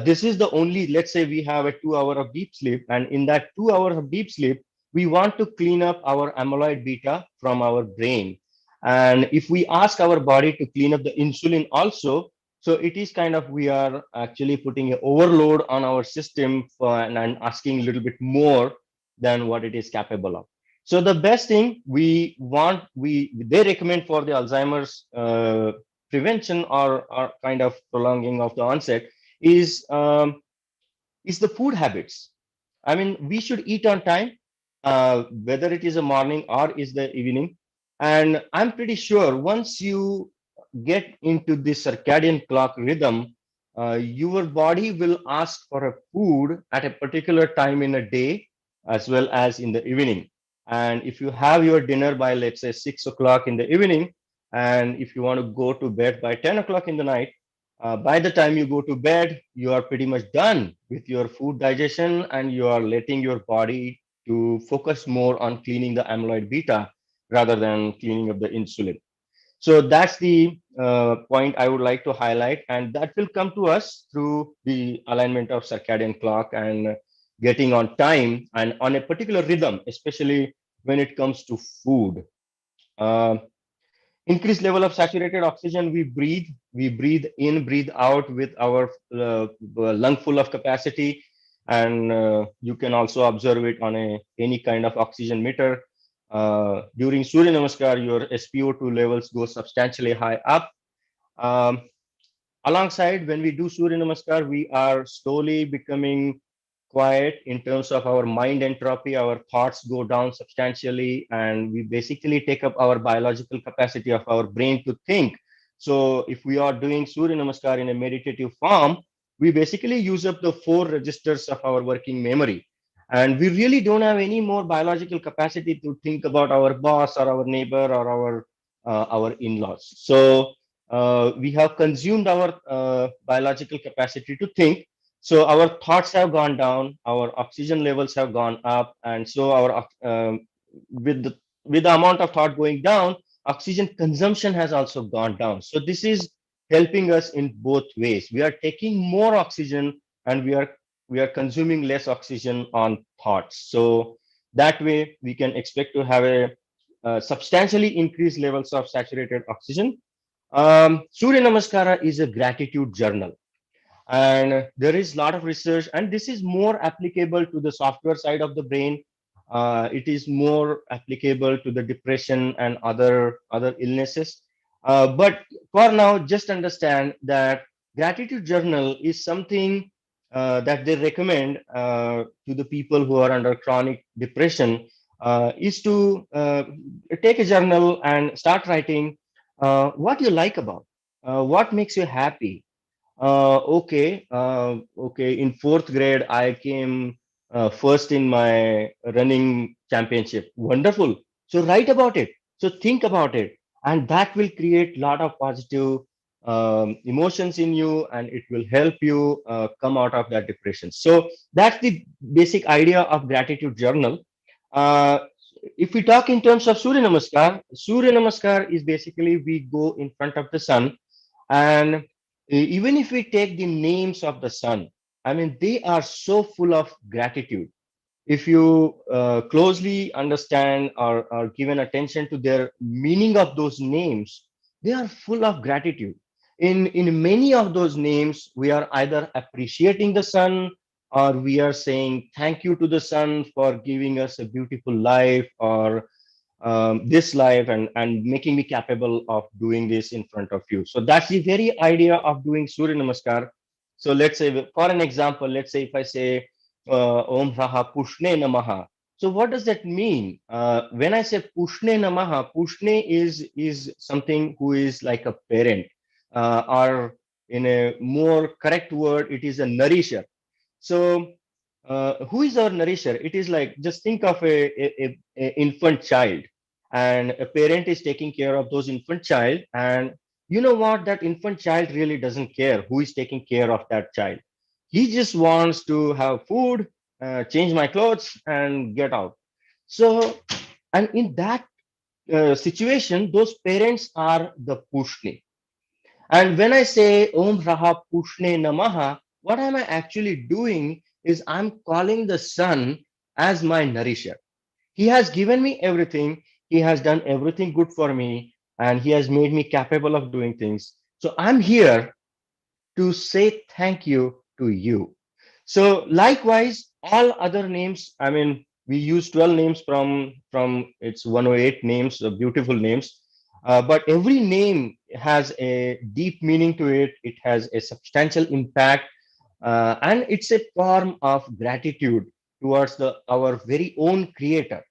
S2: This is the only, let's say we have a 2 hour of deep sleep, and in that 2 hours of deep sleep, we want to clean up our amyloid beta from our brain. And if we ask our body to clean up the insulin also, so it is kind of, we are actually putting an overload on our system and asking a little bit more than what it is capable of. So the best thing they recommend for the Alzheimer's prevention or kind of prolonging of the onset is the food habits. I mean, we should eat on time, whether it is a morning or is the evening. And I'm pretty sure once you get into the circadian clock rhythm, your body will ask for a food at a particular time in a day as well as in the evening. And if you have your dinner by, let's say, 6 o'clock in the evening, and if you want to go to bed by 10 o'clock in the night, by the time you go to bed, you are pretty much done with your food digestion, and you are letting your body to focus more on cleaning the amyloid beta rather than cleaning up the insulin. So that's the point I would like to highlight, and that will come to us through the alignment of circadian clock and getting on time and on a particular rhythm, especially when it comes to food. Uh, Increased level of saturated oxygen we breathe in, breathe out with our lung full of capacity. And you can also observe it on any kind of oxygen meter. During Surya Namaskar, your SpO2 levels go substantially high up. um, Alongside, when we do Surya Namaskar, we are slowly becoming quiet in terms of our mind entropy. Our thoughts go down substantially, and we basically take up our biological capacity of our brain to think. So, if we are doing Surya Namaskar in a meditative form, we basically use up the 4 registers of our working memory. And we really don't have any more biological capacity to think about our boss or our neighbor or our in-laws. So, we have consumed our biological capacity to think, so our thoughts have gone down, our oxygen levels have gone up, and so our with the amount of thought going down, oxygen consumption has also gone down. So this is helping us in both ways. We are taking more oxygen, and we are consuming less oxygen on thoughts. So that way we can expect to have a substantially increased levels of saturated oxygen. Surya Namaskara is a gratitude journal, and there is a lot of research, and this is more applicable to the software side of the brain. It is more applicable to the depression and other illnesses. But for now, just understand that gratitude journal is something that they recommend to the people who are under chronic depression, is to take a journal and start writing what you like about, what makes you happy. Okay. In fourth grade, I came first in my running championship. Wonderful. So write about it. So think about it, and that will create a lot of positive emotions in you, and it will help you come out of that depression. So that's the basic idea of gratitude journal. Uh, if we talk in terms of Surya Namaskar is basically we go in front of the sun, and even if we take the names of the sun, I mean, they are so full of gratitude. If you closely understand or given attention to their meaning of those names, they are full of gratitude. In many of those names, we are either appreciating the sun, or we are saying thank you to the sun for giving us a beautiful life, or this life, and making me capable of doing this in front of you. So that's the very idea of doing Surya Namaskar. So let's say, for an example, let's say if I say Om Raha Pushne Namaha. So what does that mean? When I say Pushne Namaha, Pushne is something who is like a parent, or in a more correct word, it is a nourisher. So, who is our nourisher? It is like, just think of a infant child, and a parent is taking care of those infant child, and you know what? That infant child really doesn't care who is taking care of that child. He just wants to have food, change my clothes, and get out. So, and in that situation, those parents are the pushni. And when I say Om Raha Pushne Namaha, what am I actually doing is I'm calling the sun as my nourisher. He has given me everything. He has done everything good for me, and he has made me capable of doing things. So I'm here to say thank you to you. So likewise, all other names, I mean, we use 12 names from its 108 names, beautiful names. But every name has a deep meaning to it. It has a substantial impact, and it's a form of gratitude towards our very own creator.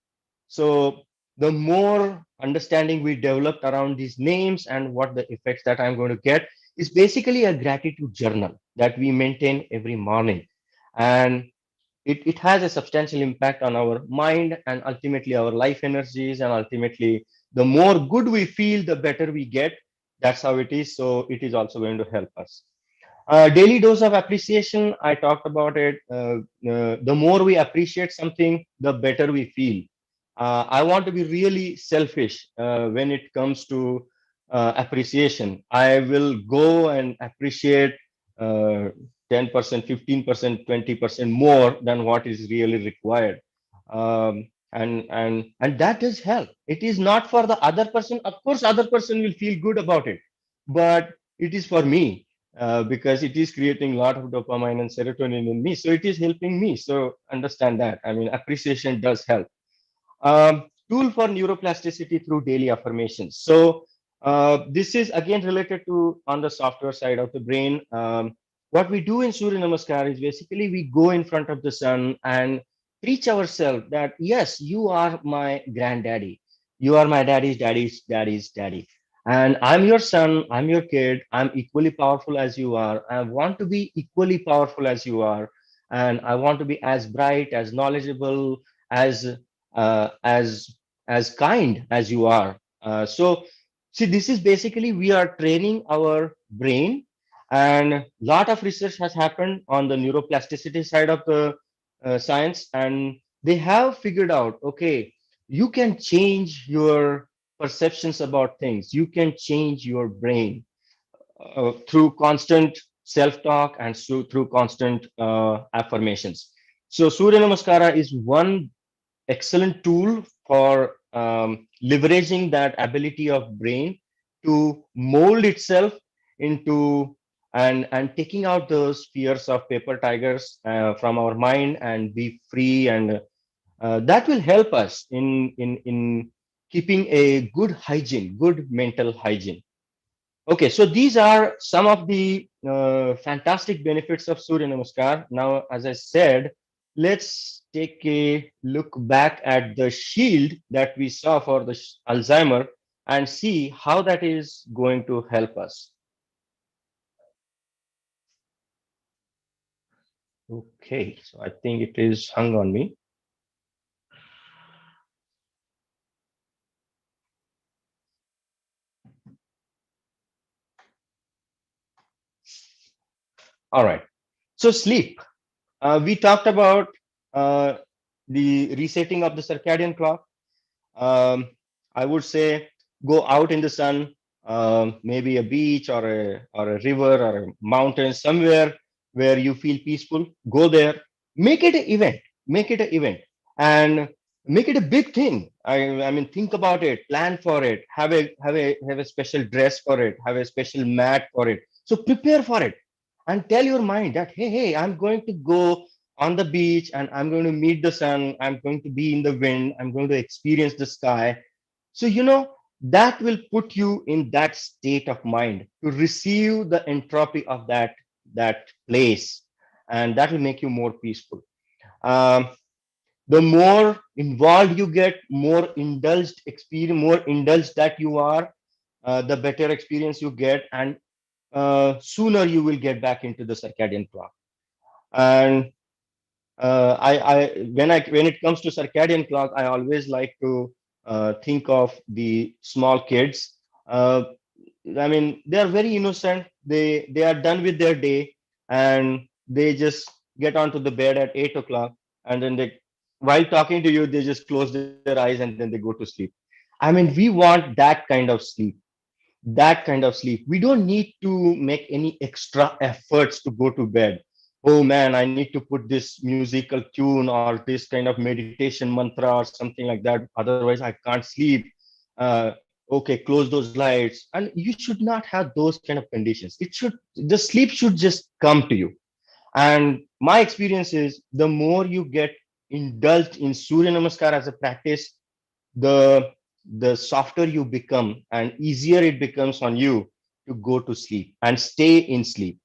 S2: So the more understanding we developed around these names and what the effects that I'm going to get is basically a gratitude journal that we maintain every morning. And it has a substantial impact on our mind and ultimately our life energies. And ultimately, the more good we feel, the better we get. That's how it is. So it is also going to help us. Daily dose of appreciation, I talked about it. The more we appreciate something, the better we feel. I want to be really selfish when it comes to appreciation. I will go and appreciate 10%, 15%, 20% more than what is really required. And that does help. It is not for the other person. Of course, other person will feel good about it, but it is for me, because it is creating a lot of dopamine and serotonin in me. So it is helping me. So understand that. I mean, appreciation does help. Tool for neuroplasticity through daily affirmations. So this is again related to on the software side of the brain. What we do in Surya Namaskar is basically we go in front of the sun and preach ourselves that yes, you are my granddaddy. You are my daddy's daddy. And I'm your son, I'm your kid, I'm equally powerful as you are. I want to be equally powerful as you are. And I want to be as bright, as knowledgeable, as uh, as as kind as you are. So see, this is basically we are training our brain, and a lot of research has happened on the neuroplasticity side of the science, and they have figured out, okay, you can change your perceptions about things, you can change your brain through constant self-talk and through constant affirmations. So Surya Namaskara is one excellent tool for leveraging that ability of brain to mold itself into and taking out those fears of paper tigers from our mind and be free, and that will help us in keeping a good hygiene, good mental hygiene. Okay, so these are some of the fantastic benefits of Surya Namaskar. Now, as I said, let's take a look back at the shield that we saw for the Alzheimer and see how that is going to help us. Okay, so I think it is hung on me. All right, so sleep. We talked about uh, the resetting of the circadian clock. I would say go out in the sun, maybe a beach or a river or a mountain, somewhere where you feel peaceful. Go there, make it an event, make it an event, and make it a big thing. I mean, think about it, plan for it, have a special dress for it, have a special mat for it. So prepare for it, and tell your mind that hey, I'm going to go on the beach and I'm going to meet the sun, I'm going to be in the wind, I'm going to experience the sky. So, that will put you in that state of mind to receive the entropy of that place, and that will make you more peaceful. Um, the more involved you get, more indulged experience, more indulged that you are, the better experience you get, and sooner you will get back into the circadian clock. And when it comes to circadian clock, I always like to think of the small kids. Uh, I mean, they are very innocent. They are done with their day, and they just get onto the bed at 8 o'clock, and then while talking to you, they just close their eyes and then they go to sleep. I mean, we want that kind of sleep. That kind of sleep. We don't need to make any extra efforts to go to bed. Oh man, I need to put this musical tune or this kind of meditation mantra or something like that. Otherwise, I can't sleep. Okay, close those lights. And you should not have those kind of conditions. The sleep should just come to you. And my experience is the more you get indulged in Surya Namaskar as a practice, the the softer you become and easier it becomes on you to go to sleep and stay in sleep.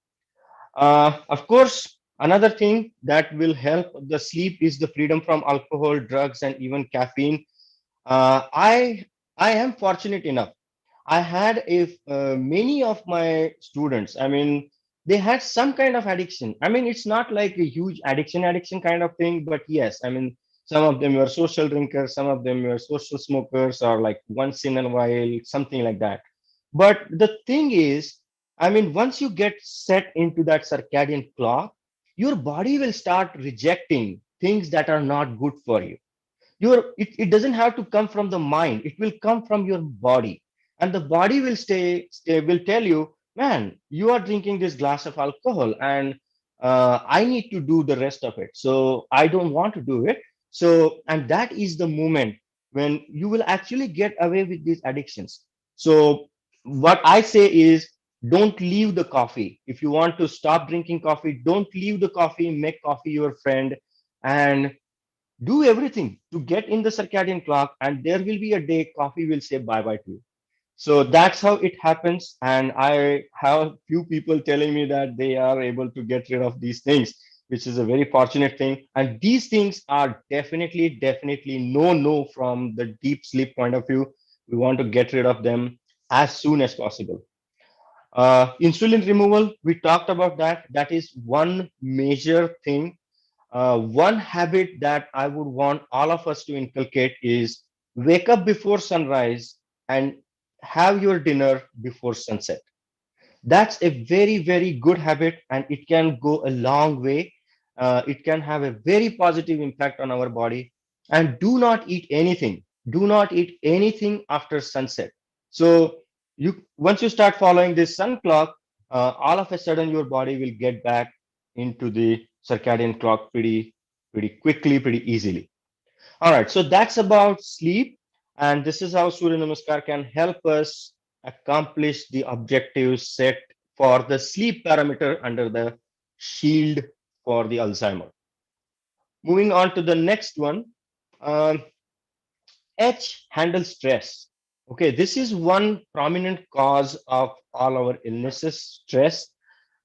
S2: Of course, another thing that will help the sleep is the freedom from alcohol, drugs, and even caffeine. I am fortunate enough. I had if many of my students, I mean, they had some kind of addiction. I mean, it's not like a huge addiction kind of thing, but yes, I mean, some of them were social drinkers, some of them were social smokers, or like once in a while, something like that. But the thing is, I mean, once you get set into that circadian clock, your body will start rejecting things that are not good for you. It doesn't have to come from the mind, it will come from your body, and the body will will tell you, man, you are drinking this glass of alcohol, and I need to do the rest of it, so I don't want to do it. So, and that is the moment when you will actually get away with these addictions. So what I say is, don't leave the coffee. If you want to stop drinking coffee, don't leave the coffee, make coffee your friend, and do everything to get in the circadian clock, and there will be a day coffee will say bye bye to you. So that's how it happens, and I have few people telling me that they are able to get rid of these things, which is a very fortunate thing. And these things are definitely no from the deep sleep point of view. We want to get rid of them as soon as possible. Insulin removal, we talked about that. That is one major thing. One habit that I would want all of us to inculcate is wake up before sunrise and have your dinner before sunset. That's a very good habit, and it can go a long way. It can have a very positive impact on our body. And do not eat anything. Do not eat anything after sunset. So once you start following this sun clock, all of a sudden your body will get back into the circadian clock pretty quickly, pretty easily. All right, so that's about sleep, and this is how Surya Namaskar can help us accomplish the objectives set for the sleep parameter under the shield for the Alzheimer. Moving on to the next one, um, H, handle stress. Okay, this is one prominent cause of all our illnesses, stress.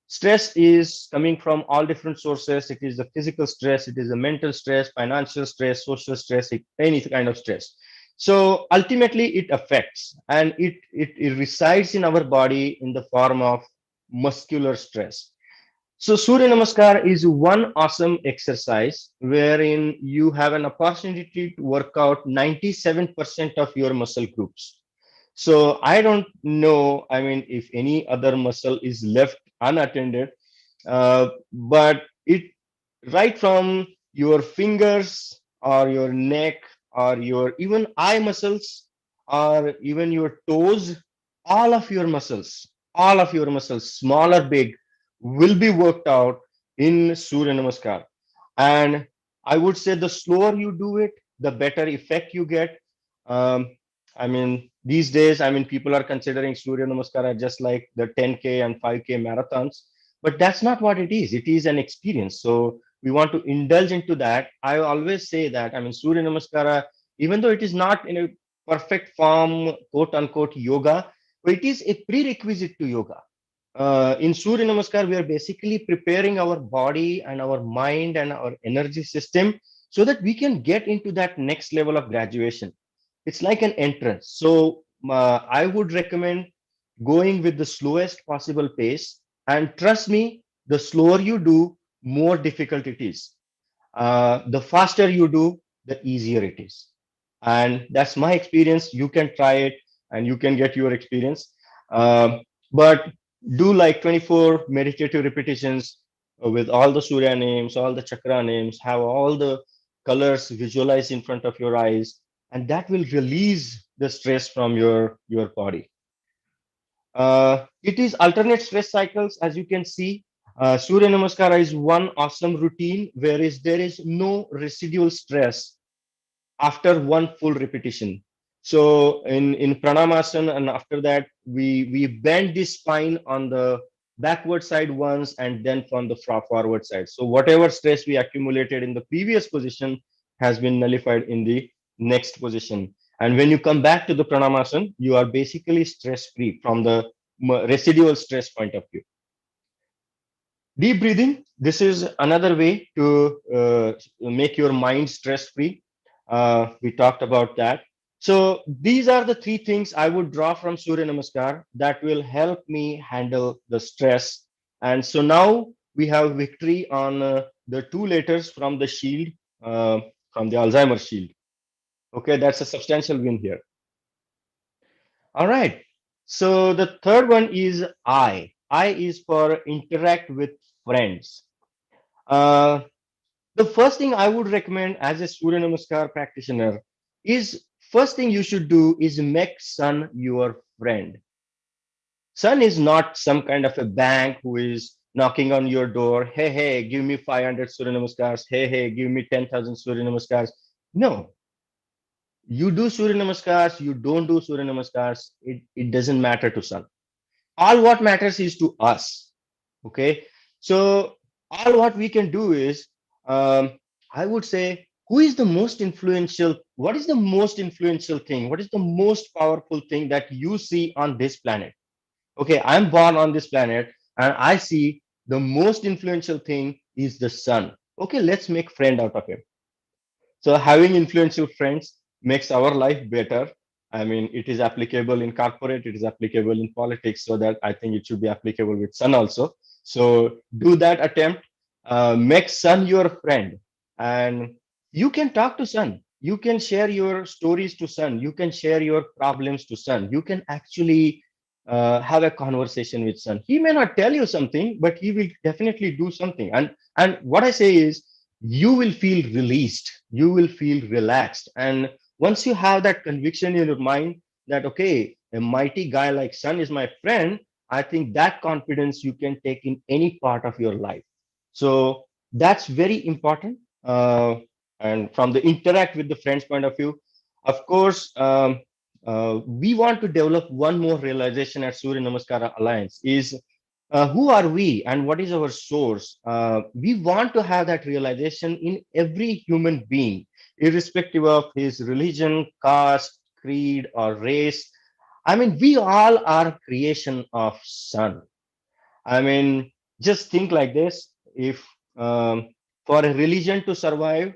S2: Stress is coming from all different sources. It is the physical stress, it is the mental stress, financial stress, social stress, any kind of stress. So ultimately it affects, and it resides in our body in the form of muscular stress. So Surya Namaskar is one awesome exercise wherein you have an opportunity to work out 97% of your muscle groups. So I don't know, I mean, if any other muscle is left unattended, but it right from your fingers or your neck or your even eye muscles or even your toes, all of your muscles, small or big, will be worked out in Surya Namaskar. And I would say the slower you do it, the better effect you get. Um, I mean, these days, I mean, people are considering Surya Namaskara just like the 10K and 5K marathons, but that's not what it is. It is an experience. So we want to indulge into that, I always say that, I mean, Surya Namaskara, even though it is not in a perfect form, quote unquote, yoga, but it is a prerequisite to yoga. In Surya Namaskar, we are basically preparing our body and our mind and our energy system so that we can get into that next level of graduation. It's like an entrance. So I would recommend going with the slowest possible pace. And trust me, the slower you do, more difficult it is. The faster you do, the easier it is. And that's my experience. You can try it and you can get your experience. But do like 24 meditative repetitions with all the Surya names, all the chakra names, have all the colors visualized in front of your eyes, and that will release the stress from your body. It is alternate stress cycles, as you can see. Surya Namaskara is one awesome routine whereas there is no residual stress after one full repetition. So in Pranamasana, and after that, we bend the spine on the backward side once and then from the forward side. So whatever stress we accumulated in the previous position has been nullified in the next position. And when you come back to the Pranamasana, you are basically stress free from the residual stress point of view. Deep breathing. This is another way to make your mind stress free. We talked about that. So these are the three things I would draw from Surya Namaskar that will help me handle the stress. And so now we have victory on the two letters from the shield, from the Alzheimer's shield. Okay, that's a substantial win here. All right. So the third one is I. I is for interact with friends. Uh, the first thing I would recommend as a Surya Namaskar practitioner is first thing you should do is make sun your friend. Sun is not some kind of a bank who is knocking on your door. Hey, hey, give me 500 Surya Namaskars. Hey, hey, give me 10,000 Surya Namaskars. No, you do Surya Namaskars, you don't do Surya Namaskars. It doesn't matter to sun. All what matters is to us. Okay. So all what we can do is, I would say, who is the most influential? What is the most influential thing? What is the most powerful thing that you see on this planet? Okay, I'm born on this planet and I see the most influential thing is the sun. Okay, let's make friend out of him. So having influential friends makes our life better. I mean, it is applicable in corporate, it is applicable in politics, so that I think it should be applicable with sun also. So do that attempt, make sun your friend, and you can talk to sun. You can share your stories to sun. You can share your problems to sun. You can actually have a conversation with sun. He may not tell you something, but he will definitely do something. And what I say is, you will feel released, you will feel relaxed, and once you have that conviction in your mind that okay, a mighty guy like sun is my friend, I think that confidence you can take in any part of your life. So that's very important. And from the interact with the friends point of view, of course, we want to develop one more realization at Surya Namaskara Alliance is, who are we and what is our source? We want to have that realization in every human being, irrespective of his religion, caste, creed, or race. I mean, we all are creation of sun. I mean, just think like this. If for a religion to survive,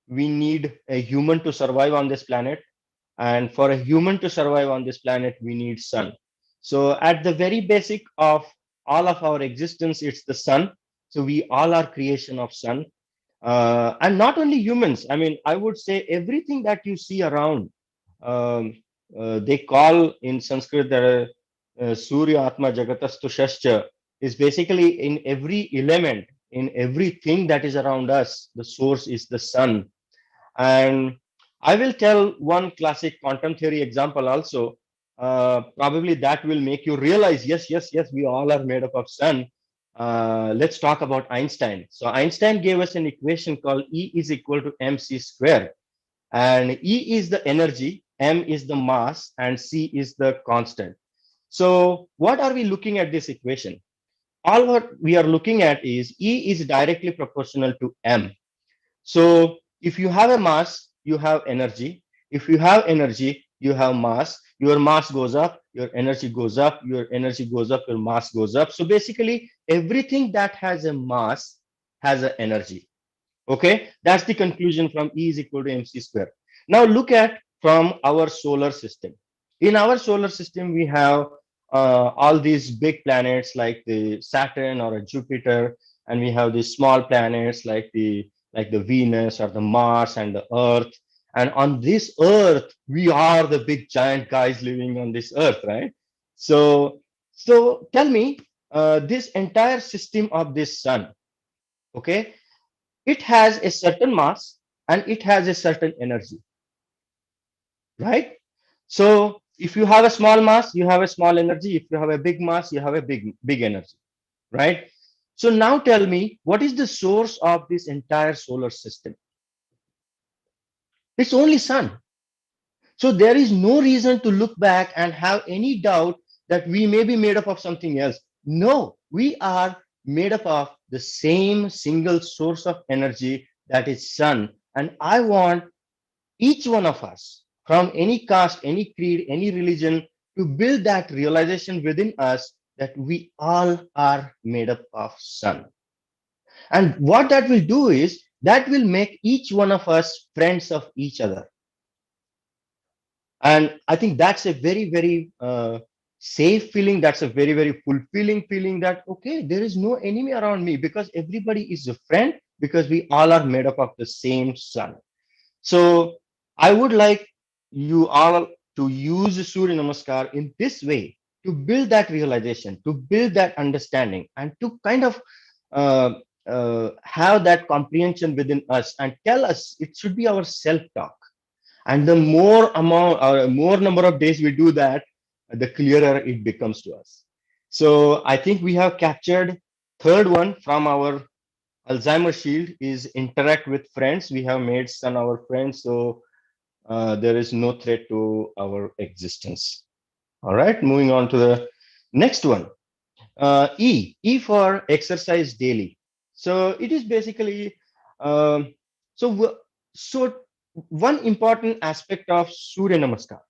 S2: we need a human to survive on this planet. And for a human to survive on this planet, we need sun. So at the very basic of all of our existence, it's the sun. So we all are creation of sun. And not only humans, I mean, I would say everything that you see around, um, they call in Sanskrit that Surya Atma Jagatastu Shascha is basically in every element, in everything that is around us, the source is the sun. And I will tell one classic quantum theory example also. Probably that will make you realize, yes, yes, yes, we all are made up of sun. Let's talk about Einstein. So Einstein gave us an equation called E is equal to mc square. And E is the energy, m is the mass, and c is the constant. So what are we looking at this equation? all what we are looking at is E is directly proportional to M. So if you have a mass, you have energy. If you have energy, you have mass. Your mass goes up, your energy goes up, your energy goes up, your mass goes up. So basically, everything that has a mass has an energy. Okay, that's the conclusion from E is equal to mc square. Now look at from our solar system. In our solar system, we have all these big planets like the Saturn or a Jupiter, and we have these small planets like the Venus or the Mars and the Earth. And on this Earth, we are the big giant guys living on this Earth, right? So tell me, this entire system of this sun, okay, it has a certain mass and it has a certain energy, right? So if you have a small mass, you have a small energy. If you have a big mass, you have a big energy, right? So now tell me, what is the source of this entire solar system? It's only sun. So there is no reason to look back and have any doubt that we may be made up of something else. No, we are made up of the same single source of energy, that is sun. And I want each one of us, from any caste, any creed, any religion, to build that realization within us that we all are made up of sun. And what that will do is that will make each one of us friends of each other. And I think that's a very safe feeling. That's a very fulfilling feeling, that okay, there is no enemy around me because everybody is a friend, because we all are made up of the same sun. So I would like you all to use Surya Namaskar in this way, to build that realization, to build that understanding, and to kind of uh, have that comprehension within us and tell us, it should be our self-talk. And the more amount or more number of days we do that, the clearer it becomes to us. So I think we have captured third one from our Alzheimer's shield is interact with friends. We have made sun our friends, so there is no threat to our existence. All right, moving on to the next one. E for exercise daily. So it is basically so so one important aspect of Surya Namaskar.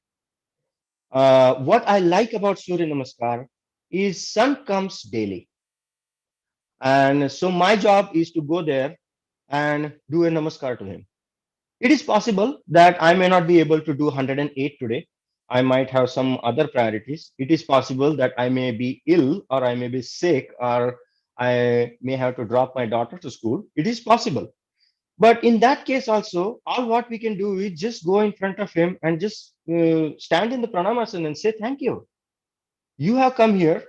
S2: What I like about Surya Namaskar is sun comes daily, and so my job is to go there and do a namaskar to him. It is possible that I may not be able to do 108 today. I might have some other priorities. It is possible that I may be ill, or I may be sick, or I may have to drop my daughter to school. It is possible. But in that case, also, all what we can do is just go in front of him and just stand in the pranamasana and say, "Thank you. You have come here,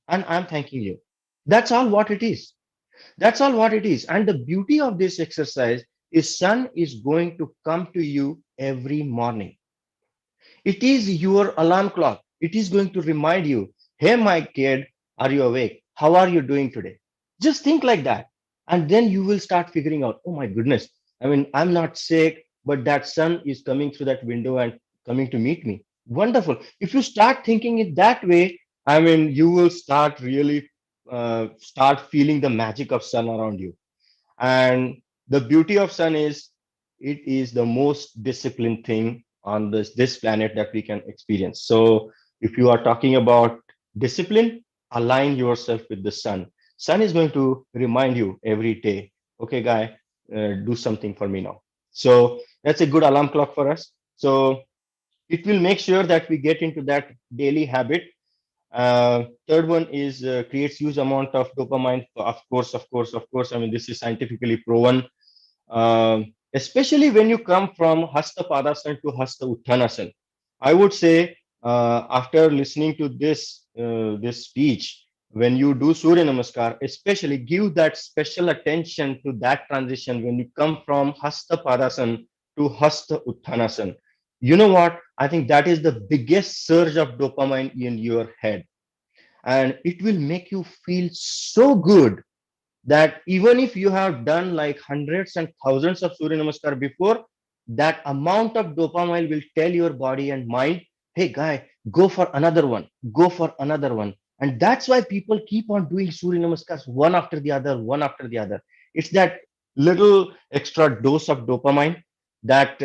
S2: and I'm thanking you." That's all what it is. That's all what it is. And the beauty of this exercise is sun is going to come to you every morning. It is your alarm clock. It is going to remind you, "Hey, my kid, are you awake? How are you doing today?" Just think like that. And then you will start figuring out, oh my goodness, I mean, I'm not sick, but that sun is coming through that window and coming to meet me. Wonderful. If you start thinking it that way, I mean, you will start really start feeling the magic of sun around you. And the beauty of sun is it is the most disciplined thing on this planet that we can experience. So if you are talking about discipline, align yourself with the sun. Sun is going to remind you every day, okay, guy, do something for me now. So that's a good alarm clock for us. So it will make sure that we get into that daily habit. Third one is creates huge amount of dopamine. Of course. I mean, this is scientifically proven, especially when you come from Hasta Padasana to Hasta Uttanasana. I would say, after listening to this speech, when you do Surya Namaskar, especially give that special attention to that transition when you come from Hasta Padasana to Hasta Uttanasana. You know what? I think that is the biggest surge of dopamine in your head. And it will make you feel so good that even if you have done like hundreds and thousands of Surya Namaskar before, that amount of dopamine will tell your body and mind, "Hey, guy, go for another one, go for another one." And that's why people keep on doing Surya Namaskars one after the other, one after the other. It's that little extra dose of dopamine that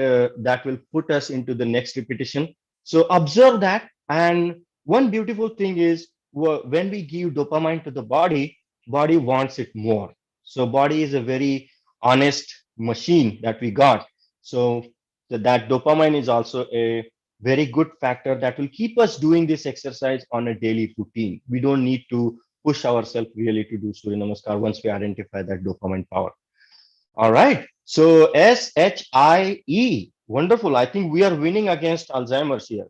S2: will put us into the next repetition. So observe that. And one beautiful thing is when we give dopamine to the body wants it more. So body is a very honest machine that we got. So that dopamine is also a very good factor that will keep us doing this exercise on a daily routine. We don't need to push ourselves really to do Surya Namaskar once we identify that dopamine power. All right. So SHIE. Wonderful. I think we are winning against Alzheimer's here.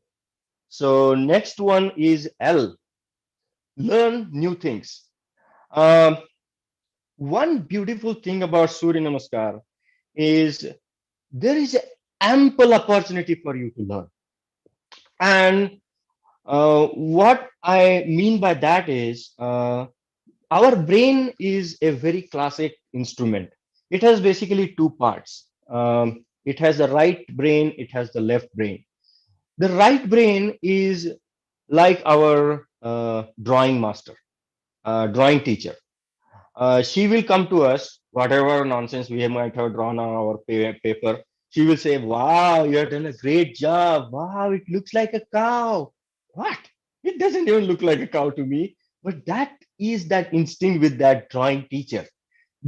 S2: So next one is L. Learn new things. Um, One beautiful thing about Surya Namaskar is there is ample opportunity for you to learn. And what I mean by that is our brain is a very classic instrument. It has basically two parts. It has the right brain, it has the left brain. The right brain is like our drawing master, drawing teacher. She will come to us, whatever nonsense we might have drawn on our paper. She will say, "Wow, you have done a great job. Wow, it looks like a cow." What? It doesn't even look like a cow to me. But that is that instinct with that drawing teacher.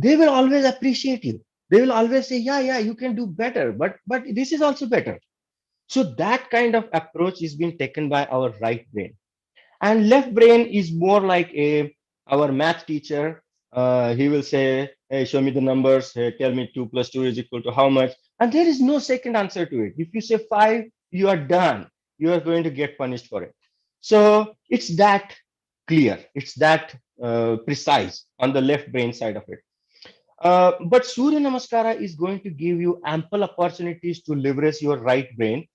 S2: They will always appreciate you. They will always say, "Yeah, yeah, you can do better. But this is also better." So that kind of approach is being taken by our right brain, and left brain is more like a our math teacher. He will say, "Hey, show me the numbers. Hey, tell me 2 plus 2 is equal to how much?" And there is no second answer to it. If you say 5, you are done. You are going to get punished for it. So it's that clear. It's that precise on the left brain side of it. But Surya Namaskara is going to give you ample opportunities to leverage your right brain.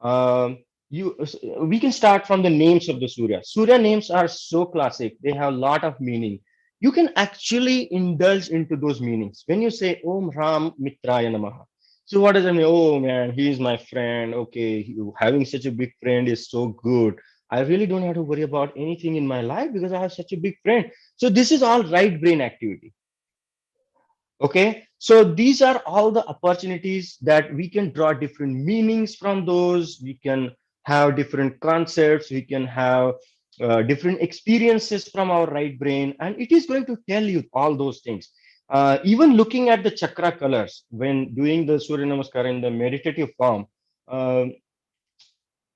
S2: um, we can start from the names of the Surya. Surya names are so classic. They have a lot of meaning. You can actually indulge into those meanings. When you say Om Ram Mitraya Namaha. So what does it mean? Oh man, he is my friend. Okay, having such a big friend is so good. I really don't have to worry about anything in my life because I have such a big friend. So this is all right brain activity. Okay, so these are all the opportunities that we can draw different meanings from those. We can have different concepts, we can have different experiences from our right brain, and it is going to tell you all those things. Even looking at the chakra colors when doing the Surya Namaskar in the meditative form, um,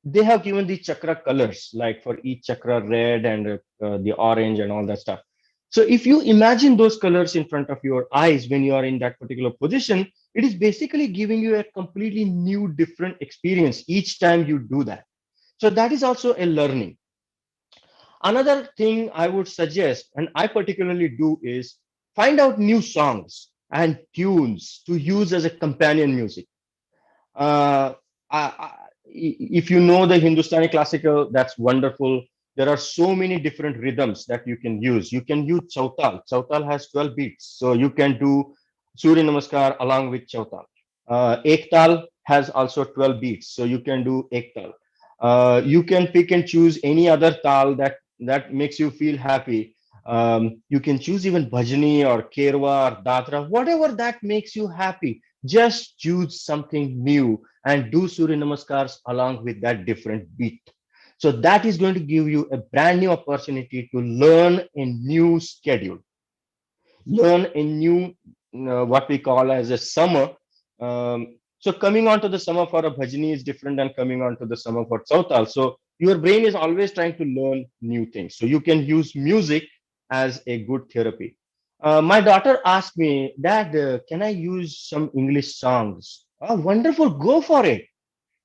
S2: they have given the chakra colors, like for each chakra, red and the orange and all that stuff. So if you imagine those colors in front of your eyes when you are in that particular position, it is basically giving you a completely new, different experience each time you do that. So that is also a learning. Another thing I would suggest, and I particularly do, is find out new songs and tunes to use as a companion music. uh, if you know the Hindustani classical, that's wonderful. There are so many different rhythms that you can use. You can use Chautal. Chautal has 12 beats. So you can do Surya Namaskar along with Chautal. Ektal has also 12 beats. So you can do Ektal. You can pick and choose any other tal that makes you feel happy. You can choose even Bhajani or Kerwa or Datra, whatever that makes you happy. Just choose something new and do Surya Namaskars along with that different beat. So that is going to give you a brand new opportunity to learn a new schedule, learn a new, what we call as a summer. So coming on to the summer for a bhajani is different than coming on to the summer for Sautal. So your brain is always trying to learn new things. So you can use music as a good therapy. My daughter asked me, Dad, can I use some English songs? Oh, wonderful. Go for it.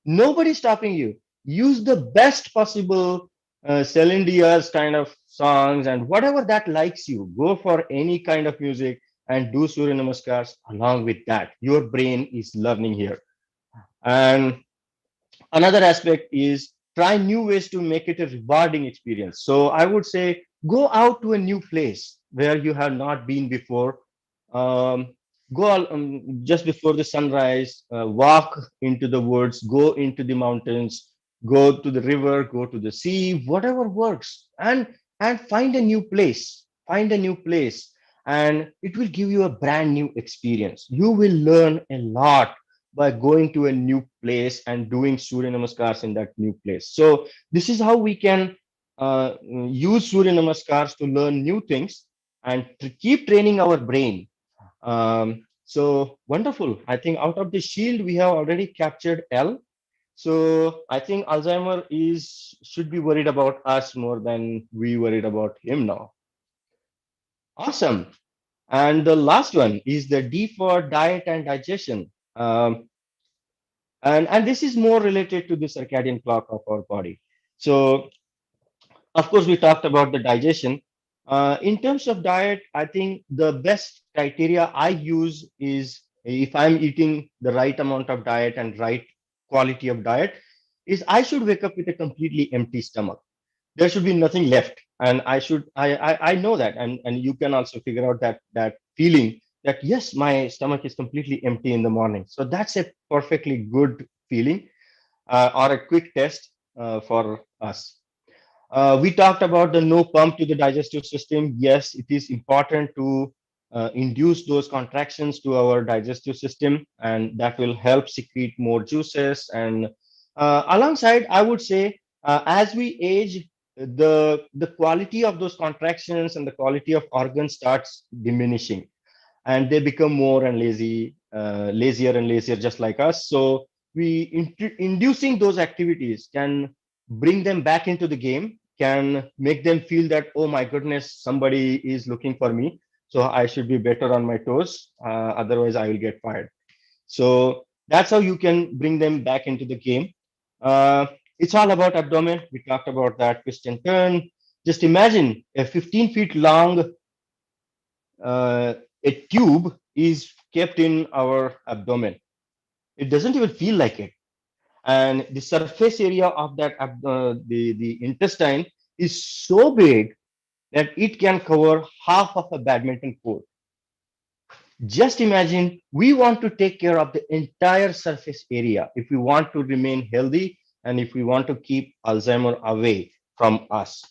S2: Nobody's stopping you. Use the best possible Celine Diaz kind of songs and whatever that likes you. Go for any kind of music and do Surya Namaskars along with that. Your brain is learning here. And another aspect is try new ways to make it a rewarding experience. So I would say go out to a new place where you have not been before. Just before the sunrise, walk into the woods, go into the mountains, go to the river, go to the sea, whatever works. And and find a new place. Find a new place, and it will give you a brand new experience. You will learn a lot by going to a new place and doing Surya Namaskars in that new place. So this is how we can use Surya Namaskars to learn new things and to keep training our brain. So wonderful. I think out of the shield, we have already captured L. So I think Alzheimer is should be worried about us more than we worried about him now. Awesome. And the last one is the D for diet and digestion. And this is more related to the circadian clock of our body. So of course, we talked about the digestion. In terms of diet, I think the best criteria I use is if I'm eating the right amount of diet and right quality of diet, is I should wake up with a completely empty stomach. There should be nothing left, and I know that, and you can also figure out that feeling that yes, my stomach is completely empty in the morning. So that's a perfectly good feeling, or a quick test for us. We talked about the no pump to the digestive system. Yes, it is important to induce those contractions to our digestive system, and that will help secrete more juices. And alongside, I would say, as we age, the quality of those contractions and the quality of organs starts diminishing, and they become more and lazier and lazier, just like us. So inducing those activities can bring them back into the game, can make them feel that, oh my goodness, somebody is looking for me, so I should be better on my toes, otherwise I will get fired. So that's how you can bring them back into the game. uh, it's all about abdomen. We talked about that, twist and turn. Just imagine a 15 feet long a tube is kept in our abdomen. It doesn't even feel like it. And the surface area of that the intestine is so big that it can cover half of a badminton court. Just imagine, we want to take care of the entire surface area if we want to remain healthy and if we want to keep Alzheimer away from us.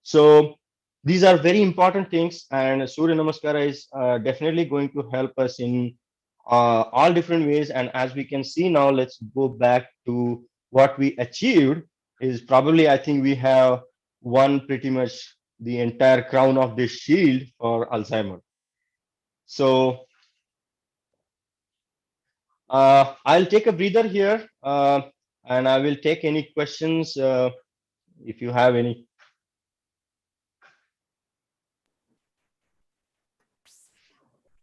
S2: So these are very important things, and Surya Namaskara is definitely going to help us in all different ways. And as we can see now, let's go back to what we achieved. Is probably, I think we have won pretty much the entire crown of this shield for Alzheimer. So I'll take a breather here, and I will take any questions if you have any.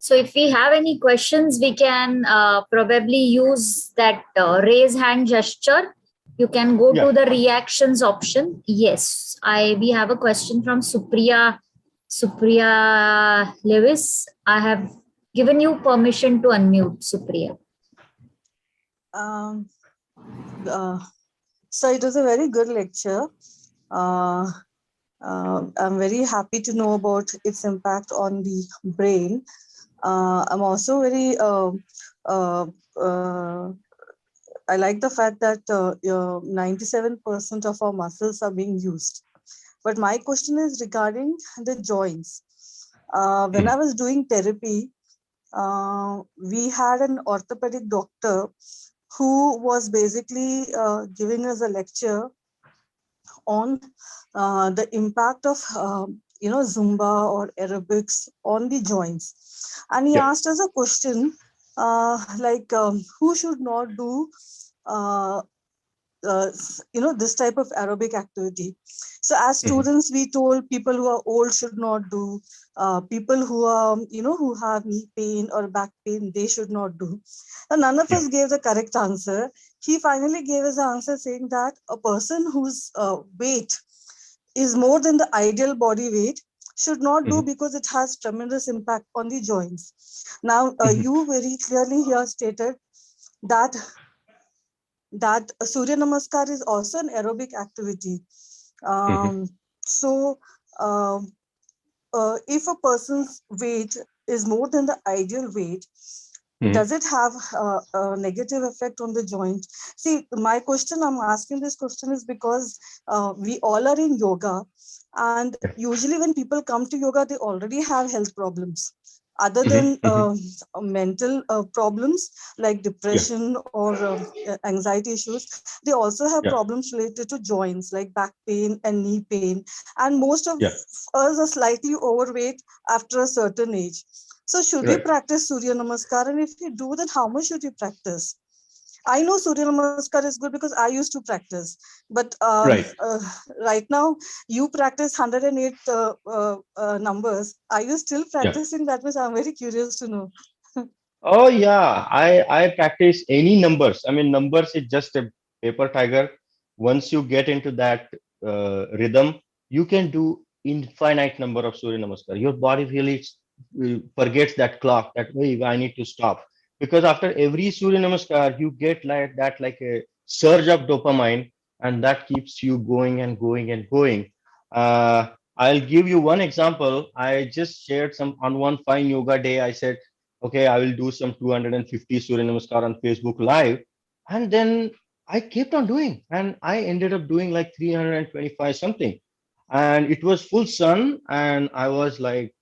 S1: So if we have any questions, we can probably use that raise hand gesture. You can go to the reactions option. Yes, we have a question from Supriya Lewis. I have given you permission to unmute, Supriya.
S5: So it was a very good lecture. I'm very happy to know about its impact on the brain. I'm also very, I like the fact that 97% of our muscles are being used. But my question is regarding the joints. When I was doing therapy, we had an orthopedic doctor who was basically giving us a lecture on the impact of Zumba or aerobics on the joints. And he asked us a question who should not do this type of aerobic activity. So as students, we told people who are old should not do, people who are, who have knee pain or back pain, they should not do. And none of us gave the correct answer. He finally gave us the answer saying that a person whose weight is more than the ideal body weight should not do because it has tremendous impact on the joints. Now, you very clearly here stated that Surya Namaskar is also an aerobic activity. So, if a person's weight is more than the ideal weight, does it have a negative effect on the joint? See, my question, I'm asking this question is because we all are in yoga. And
S2: Yeah.
S5: usually when people come to yoga, they already have health problems. Other
S2: Mhm,
S5: than
S2: mhm.
S5: mental problems like
S2: Yeah,
S5: depression or anxiety issues, they also have
S2: yeah,
S5: problems related to joints like back pain and knee pain. And most of
S2: yeah.
S5: us are slightly overweight after a certain age. So should we
S2: Right.
S5: practice Surya Namaskar? And if you do, then how much should you practice? I know Surya Namaskar is good because I used to practice, but
S2: Right.
S5: right now you practice 108 numbers. Are you still
S2: Yeah.
S5: practicing? That means I'm very curious to know.
S2: Oh yeah, I practice any numbers. I mean, numbers is just a paper tiger. Once you get into that rhythm, you can do infinite number of Surya Namaskar. Your body really forgets that clock that way I need to stop. Because after every Surya Namaskar, you get like that like a surge of dopamine, and that keeps you going and going and going. I'll give you one example. I just shared some on one fine yoga day. I said, okay, I will do some 250 Surya Namaskar on Facebook Live. And then I kept on doing, and I ended up doing like 325 something. And it was full sun, and I was like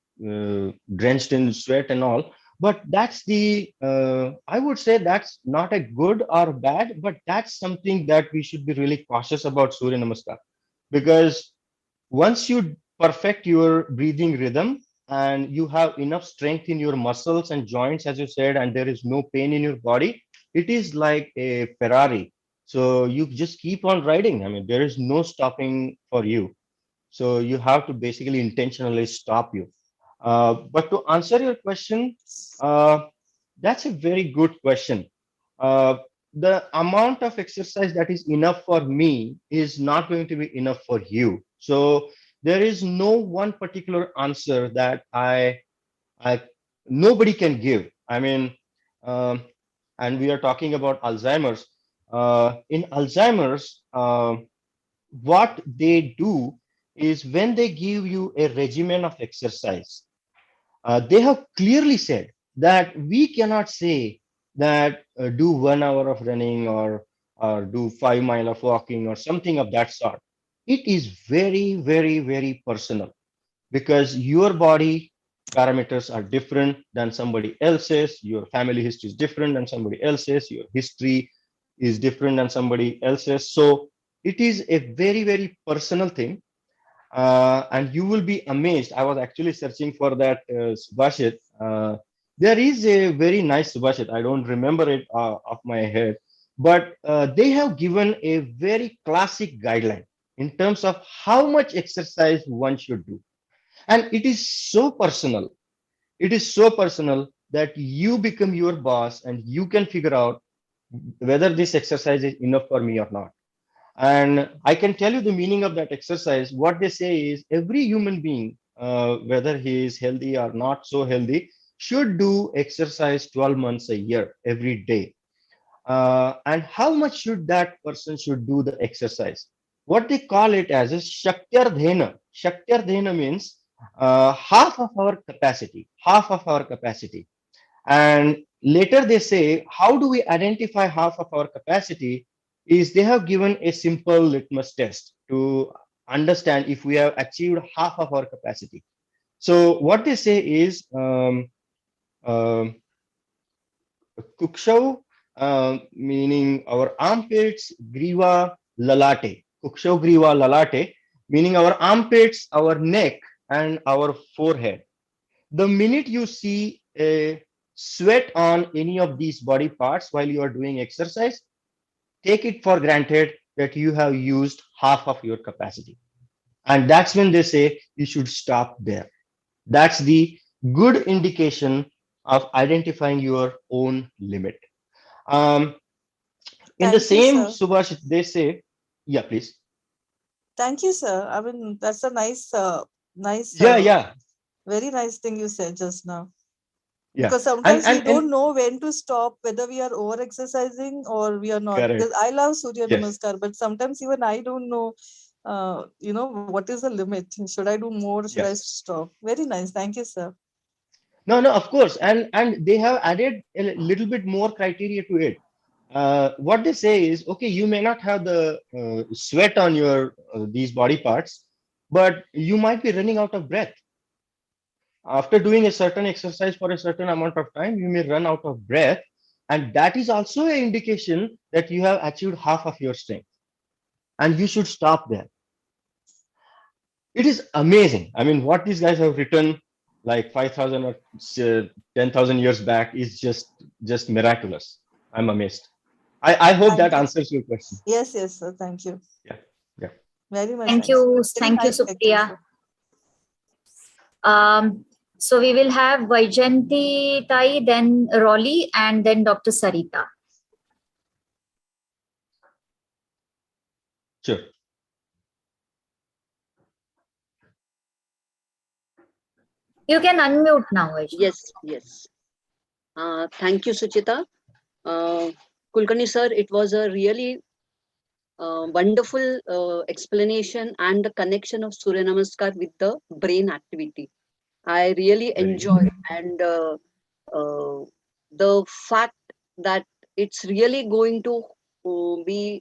S2: drenched in sweat and all. But that's I would say that's not a good or bad, but that's something that we should be really cautious about Surya Namaskar. Because once you perfect your breathing rhythm and you have enough strength in your muscles and joints, as you said, and there is no pain in your body, it is like a Ferrari. So you just keep on riding. I mean, there is no stopping for you. So you have to basically intentionally stop you. But to answer your question, uh, that's a very good question. Uh, the amount of exercise that is enough for me is not going to be enough for you. So there is no one particular answer that I nobody can give. I mean, um, and we are talking about Alzheimer's. In Alzheimer's, what they do is when they give you a regimen of exercise, they have clearly said that we cannot say that do 1 hour of running or do 5 mile of walking or something of that sort. It is very, very, very personal because your body parameters are different than somebody else's. Your family history is different than somebody else's. Your history is different than somebody else's. So it is a very, very personal thing, and you will be amazed. I was actually searching for that Subhashit. There is a very nice Subhashit. I don't remember it off my head, but they have given a very classic guideline in terms of how much exercise one should do. And it is so personal. It is so personal that you become your boss and you can figure out whether this exercise is enough for me or not. And I can tell you the meaning of that exercise. What they say is every human being, whether he is healthy or not so healthy, should do exercise 12 months a year, every day. And how much should that person should do the exercise? What they call it as a Shakyardhena. Shakyardhena means half of our capacity, half of our capacity. And later they say, how do we identify half of our capacity? Is they have given a simple litmus test to understand if we have achieved half of our capacity. So what they say is um, kukshav, meaning our armpits, griva, lalate. Kukshav, griva, lalate, meaning our armpits, our neck, and our forehead. The minute you see a sweat on any of these body parts while you are doing exercise, take it for granted that you have used half of your capacity. And that's when they say you should stop there. That's the good indication of identifying your own limit. Um, in the
S5: Thank you,
S2: same
S5: sir.
S2: Subhash, they say, yeah, please.
S5: Thank you, sir. I mean, that's a nice,
S2: Yeah, yeah,
S5: very nice thing you said just now.
S2: yeah.
S5: Because
S2: And
S5: sometimes we
S2: and
S5: don't
S2: and
S5: know when to stop, whether we are over exercising or we are not. Because
S2: correct.
S5: I love Surya
S2: Yes,
S5: Namaskar, but sometimes even I don't know, what is the limit? Should I do more? Should I
S2: yes.
S5: stop? Very nice. Thank you, sir.
S2: No, no, of course, and they have added a little bit more criteria to it. What they say is, okay, you may not have the sweat on your these body parts, but you might be running out of breath. After doing a certain exercise for a certain amount of time, you may run out of breath. And that is also an indication that you have achieved half of your strength. And you should stop there. It is amazing. I mean, what these guys have written like 5,000 or 10,000 years back is just miraculous. I'm amazed. I hope that
S5: Thank you.
S2: answers your question.
S5: Yes, yes, sir. Thank you.
S2: Yeah. Yeah.
S5: Very much
S1: Thank
S5: nice.
S1: you.
S5: Very
S1: Thank you,
S5: nice lecture,
S1: Supriya.
S5: sir.
S1: So we will have Vaijanti Tai, then Rolly, and then Dr. Sarita.
S2: Sure.
S1: You can unmute now, Vaijanti.
S6: Yes, yes. Thank you, Suchita. Kulkarni sir, it was a really wonderful explanation and the connection of Surya Namaskar with the brain activity. I really
S2: Very
S6: enjoyed, and the fact that it's really going to be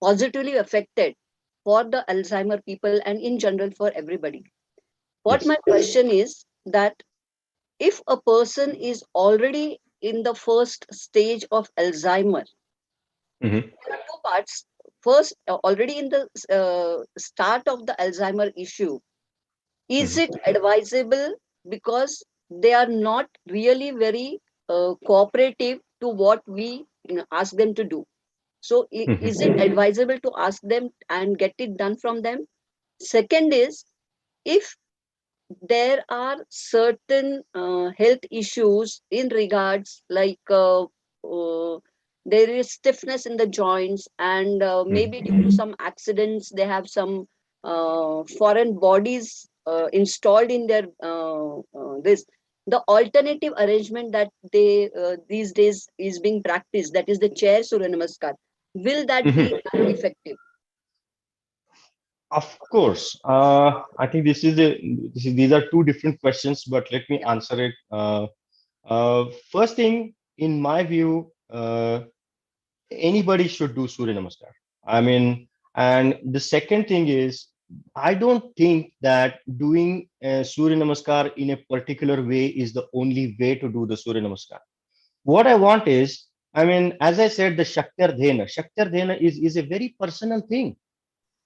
S6: positively affected for the Alzheimer people and in general for everybody. What
S2: Yes.
S6: my question is that if a person is already in the first stage of Alzheimer,
S2: Mhm.
S6: there are two parts. First, already in the start of the Alzheimer issue, is
S2: Mhm.
S6: it advisable because they are not really very cooperative to what we ask them to do? So, is
S2: Mhm.
S6: it advisable to ask them and get it done from them? Second is, if there are certain health issues in regards like there is stiffness in the joints, and maybe due to some accidents they have some foreign bodies installed in their this the alternative arrangement that they these days is being practiced, that is the chair Surya Namaskar, will that be
S2: Mhm.
S6: effective?
S2: Of course. I think these are two different questions, but let me answer it. First thing, in my view, anybody should do Surya Namaskar. I mean, and the second thing is, I don't think that doing Surya Namaskar in a particular way is the only way to do the Surya Namaskar. What I want is, I mean, as I said, the Shaktar Dhena is a very personal thing.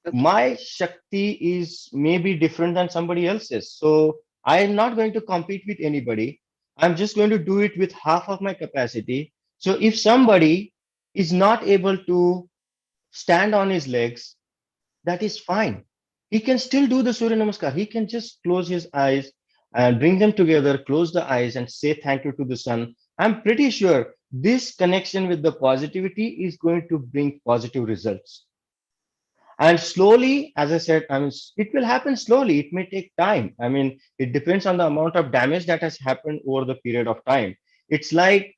S6: Okay.
S2: My Shakti is maybe different than somebody else's. So I am not going to compete with anybody. I'm just going to do it with half of my capacity. So if somebody is not able to stand on his legs, that is fine. He can still do the Surya Namaskar. He can just close his eyes and bring them together, close the eyes and say thank you to the sun. I'm pretty sure this connection with the positivity is going to bring positive results. And slowly, as I said, I mean, it will happen slowly. It may take time. I mean, it depends on the amount of damage that has happened over the period of time. It's like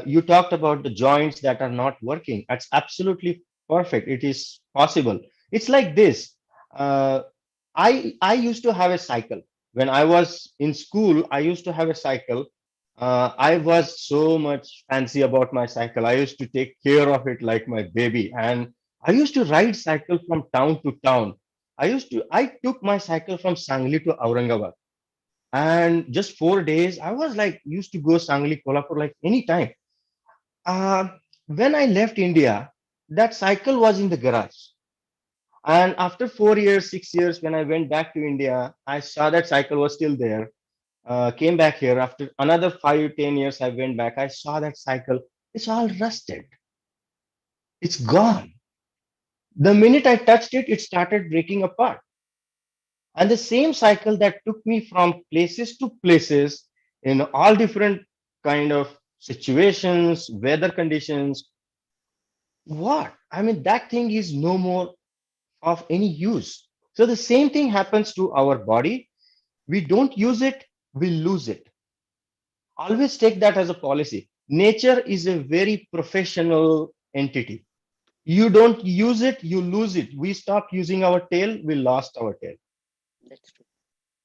S2: you talked about the joints that are not working. That's absolutely perfect. It is possible. It's like this. Uh, I used to have a cycle when I was in school. I used to have a cycle. I was so much fancy about my cycle. I used to take care of it like my baby, and I used to ride cycle from town to town. I took my cycle from Sangli to Aurangabad. And just 4 days, I was like, used to go Sangli, Kolhapur like anytime. Uh, when I left India, that cycle was in the garage. And after 4 years, 6 years, when I went back to India, I saw that cycle was still there. Came back here after another 5, 10 years. I went back. I saw that cycle. It's all rusted. It's gone. The minute I touched it, it started breaking apart. And the same cycle that took me from places to places in all different kind of situations, weather conditions. What? I mean, that thing is no more of any use. So the same thing happens to our body. We don't use it, we lose it. Always take that as a policy. Nature is a very professional entity. You don't use it, you lose it. We stop using our tail, we lost our tail.
S6: That's true.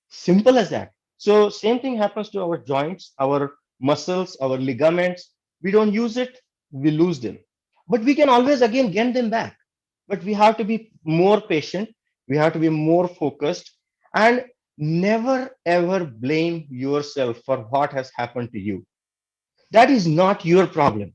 S2: Simple as that. So same thing happens to our joints, our muscles, our ligaments. We don't use it, we lose them. But we can always again get them back. But we have to be more patient. We have to be more focused, and never ever blame yourself for what has happened to you. That is not your problem.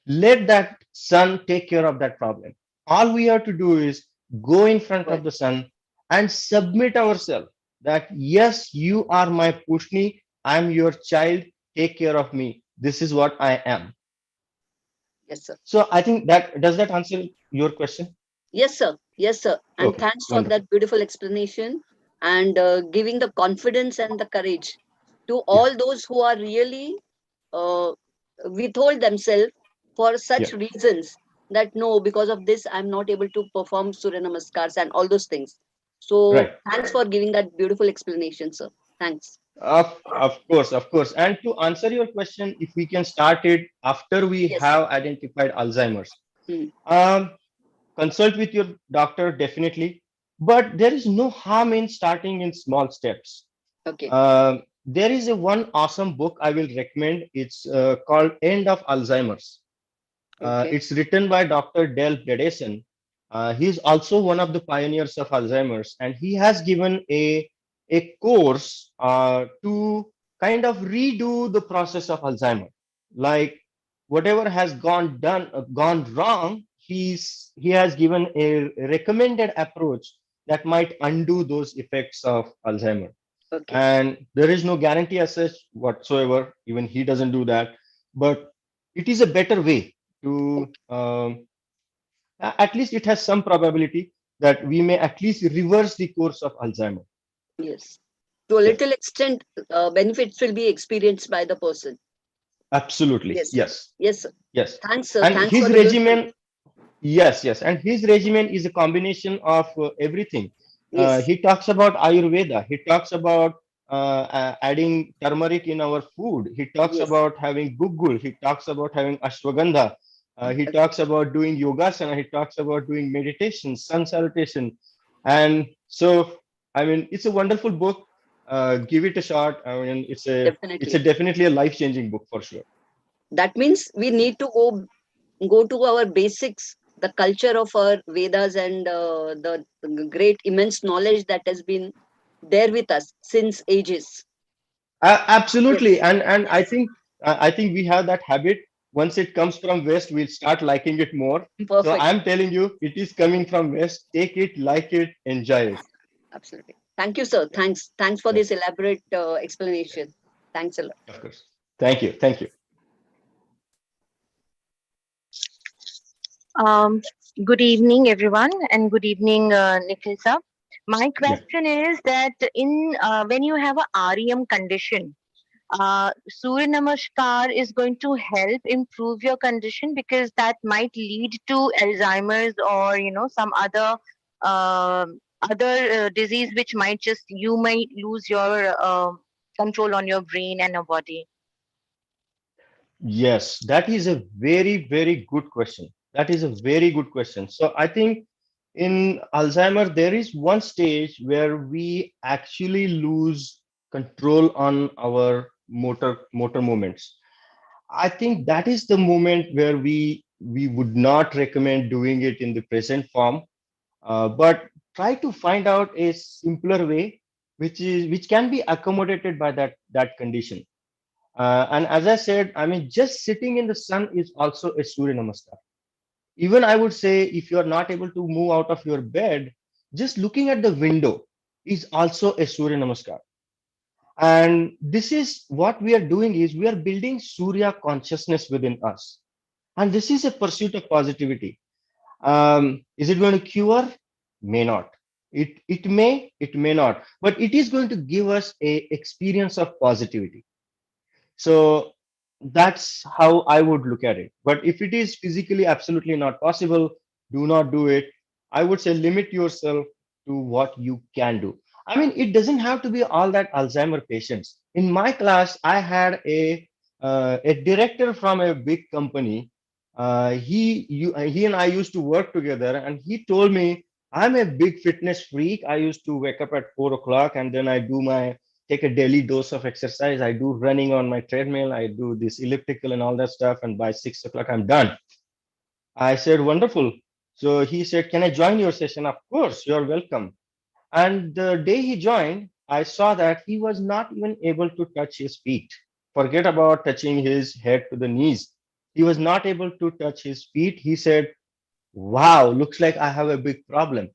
S2: Let that sun take care of that problem. All we have to do is go in front of the sun and submit ourselves that, yes, you are my Pushni, I'm your child, take care of me. This is what I am.
S6: Yes, sir.
S2: So I think that, does that answer your question?
S6: Yes, sir. Yes, sir. And
S2: Okay,
S6: thanks for
S2: wonderful.
S6: that beautiful explanation and giving the confidence and the courage to
S2: Yeah,
S6: all those who are really uh, withhold themselves for
S2: yeah,
S6: such reasons that no, because of this, I'm not able to perform Surya Namaskars and all those things. So
S2: right.
S6: thanks for giving that beautiful explanation, sir. Thanks.
S2: Of course, of course. And to answer your question, if we can start it after we
S6: Yes.
S2: have identified Alzheimer's,
S6: Hmm.
S2: um, consult with your doctor definitely, but there is no harm in starting in small steps.
S6: Okay.
S2: There is a one awesome book I will recommend. It's called End of Alzheimer's.
S6: Okay.
S2: It's written by Dr. Del Bredesen. He is also one of the pioneers of Alzheimer's, and he has given a course to kind of redo the process of Alzheimer. Like whatever has gone wrong, he has given a recommended approach that might undo those effects of Alzheimer.
S6: Okay.
S2: And there is no guarantee as such whatsoever. Even he doesn't do that, but it is a better way to at least it has some probability that we may at least reverse the course of Alzheimer.
S6: Yes. To a
S2: Yeah,
S6: little extent, benefits will be experienced by the person.
S2: absolutely.
S6: Yes.
S2: Yes,
S6: Yes, sir.
S2: yes.
S6: Thanks, sir.
S2: And
S6: Thanks for
S2: his
S6: the beautiful.
S2: regimen, yes, yes. And his regimen is a combination of everything.
S6: Yes.
S2: He talks about Ayurveda. He talks about adding turmeric in our food. He talks
S6: Yes.
S2: about having gugul. He talks about having ashwagandha. He
S6: Okay.
S2: talks about doing yogasana. He talks about doing meditation, sun salutation. And so, I mean, it's a wonderful book. Give it a shot. I mean, it's a
S6: Definitely.
S2: definitely a life-changing book for sure.
S6: That means we need to go to our basics, the culture of our Vedas and the great immense knowledge that has been there with us since ages.
S2: Absolutely,
S6: Yes.
S2: and
S6: Yes.
S2: I think we have that habit. Once it comes from West, we'll start liking it more. So
S6: Perfect.
S2: I'm telling you, it is coming from West. Take it, like it, enjoy it.
S6: Absolutely. Thank you, sir. Thanks. Thanks for
S2: Yeah,
S6: this elaborate explanation. Thanks a lot.
S2: of course. Thank you. Thank you.
S7: Um, Good evening, everyone, and good evening, Nikhil sir. My
S2: Yeah.
S7: question is that in when you have a REM condition, Surya Namaskar is going to help improve your condition because that might lead to Alzheimer's or some uh, other disease which might just you might lose your control on your brain and your body.
S2: Yes, that is a very, very good question. That is a very good question. So I think in Alzheimer, there is one stage where we actually lose control on our motor movements. I think that is the moment where we would not recommend doing it in the present form, but try to find out a simpler way, which can be accommodated by that condition. And as I said, I mean, just sitting in the sun is also a Surya Namaskar. Even I would say, if you are not able to move out of your bed, just looking at the window is also a Surya Namaskar. And this is what we are doing is we are building Surya consciousness within us. And this is a pursuit of positivity. Is it going to cure? May not. It may not. But it is going to give us a experience of positivity. So that's how I would look at it. But if it is physically absolutely not possible, do not do it. I would say limit yourself to what you can do. I mean, it doesn't have to be all that Alzheimer patients. In my class, I had a director from a big company. He and I used to work together, and he told me, I'm a big fitness freak. I used to wake up at 4 o'clock and then I do my take a daily dose of exercise. I do running on my treadmill. I do this elliptical and all that stuff. And by 6 o'clock, I'm done. I said, wonderful. So he said, can I join your session? Of course, you're welcome. And the day he joined, I saw that he was not even able to touch his feet. Forget about touching his head to the knees. He was not able to touch his feet. He said, wow, looks like I have a big problem.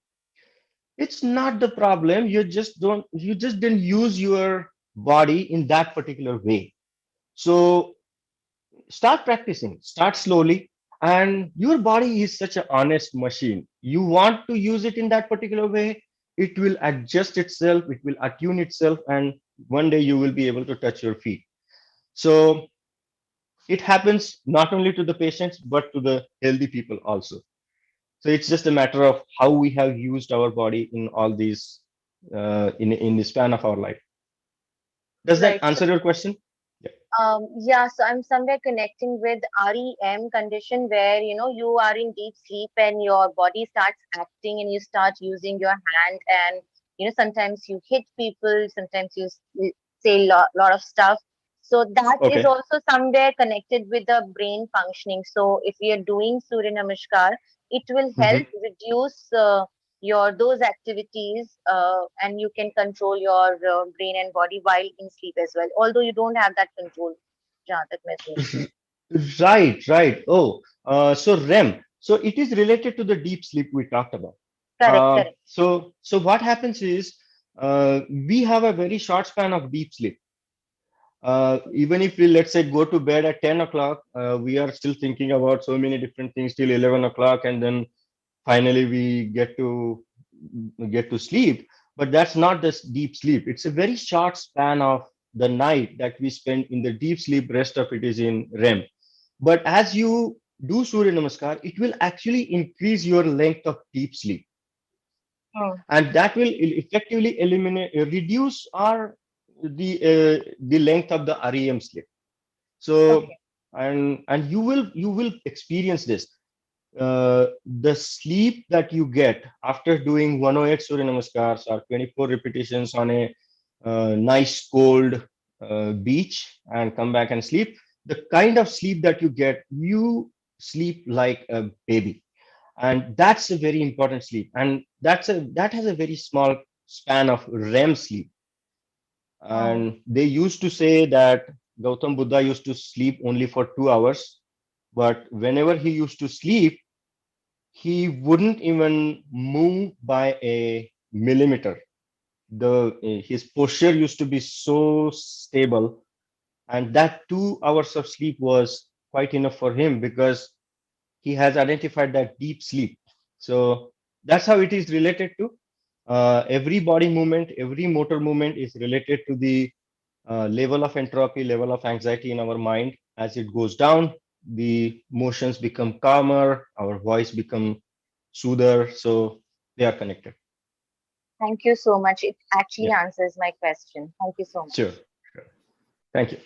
S2: It's not the problem. You just didn't use your body in that particular way. So start practicing, start slowly. And your body is such an honest machine. You want to use it in that particular way, it will adjust itself, it will attune itself, and one day you will be able to touch your feet. So it happens not only to the patients, but to the healthy people also. So it's just a matter of how we have used our body in all these, in the span of our life. Does that
S7: Right.
S2: answer your question? Yeah.
S7: Yeah, so I'm somewhere connecting with REM condition where you are in deep sleep and your body starts acting and you start using your hand, and sometimes you hit people, sometimes you say lot of stuff. So that is
S2: Okay.
S7: also somewhere connected with the brain functioning. So if we are doing Surya Namaskar, it will help
S2: Mhm.
S7: reduce your those activities, and you can control your brain and body while in sleep as well, although you don't have that control, jahan tak main sochti hu.
S2: Right, right. Oh, so REM. So it is related to the deep sleep we talked about.
S7: Correct, correct.
S2: So what happens is, we have a very short span of deep sleep. Even if we, let's say, go to bed at 10 o'clock, we are still thinking about so many different things till 11 o'clock, and then finally we get to sleep. But that's not this deep sleep. It's a very short span of the night that we spend in the deep sleep. Rest of it is in REM. But as you do Surya Namaskar, it will actually increase your length of deep sleep.
S7: Hmm.
S2: And that will effectively eliminate, reduce or the length of the REM sleep. So,
S7: Okay.
S2: and you will experience this. The sleep that you get after doing 108 Surya Namaskars or 24 repetitions on a nice cold beach and come back and sleep, the kind of sleep that you get, you sleep like a baby. And that's a very important sleep. And that has a very small span of REM sleep.
S7: Hmm.
S2: And they used to say that Gautam Buddha used to sleep only for 2 hours, but whenever he used to sleep, he wouldn't even move by a millimeter. His posture used to be so stable, and that 2 hours of sleep was quite enough for him because he has identified that deep sleep. So that's how it is related to every body movement, every motor movement is related to the level of entropy, level of anxiety in our mind. As it goes down, the motions become calmer, our voice become soother. So they are connected.
S7: Thank you so much. It actually
S2: Yeah,
S7: answers my question. Thank you so much.
S2: sure. Sure. Thank you.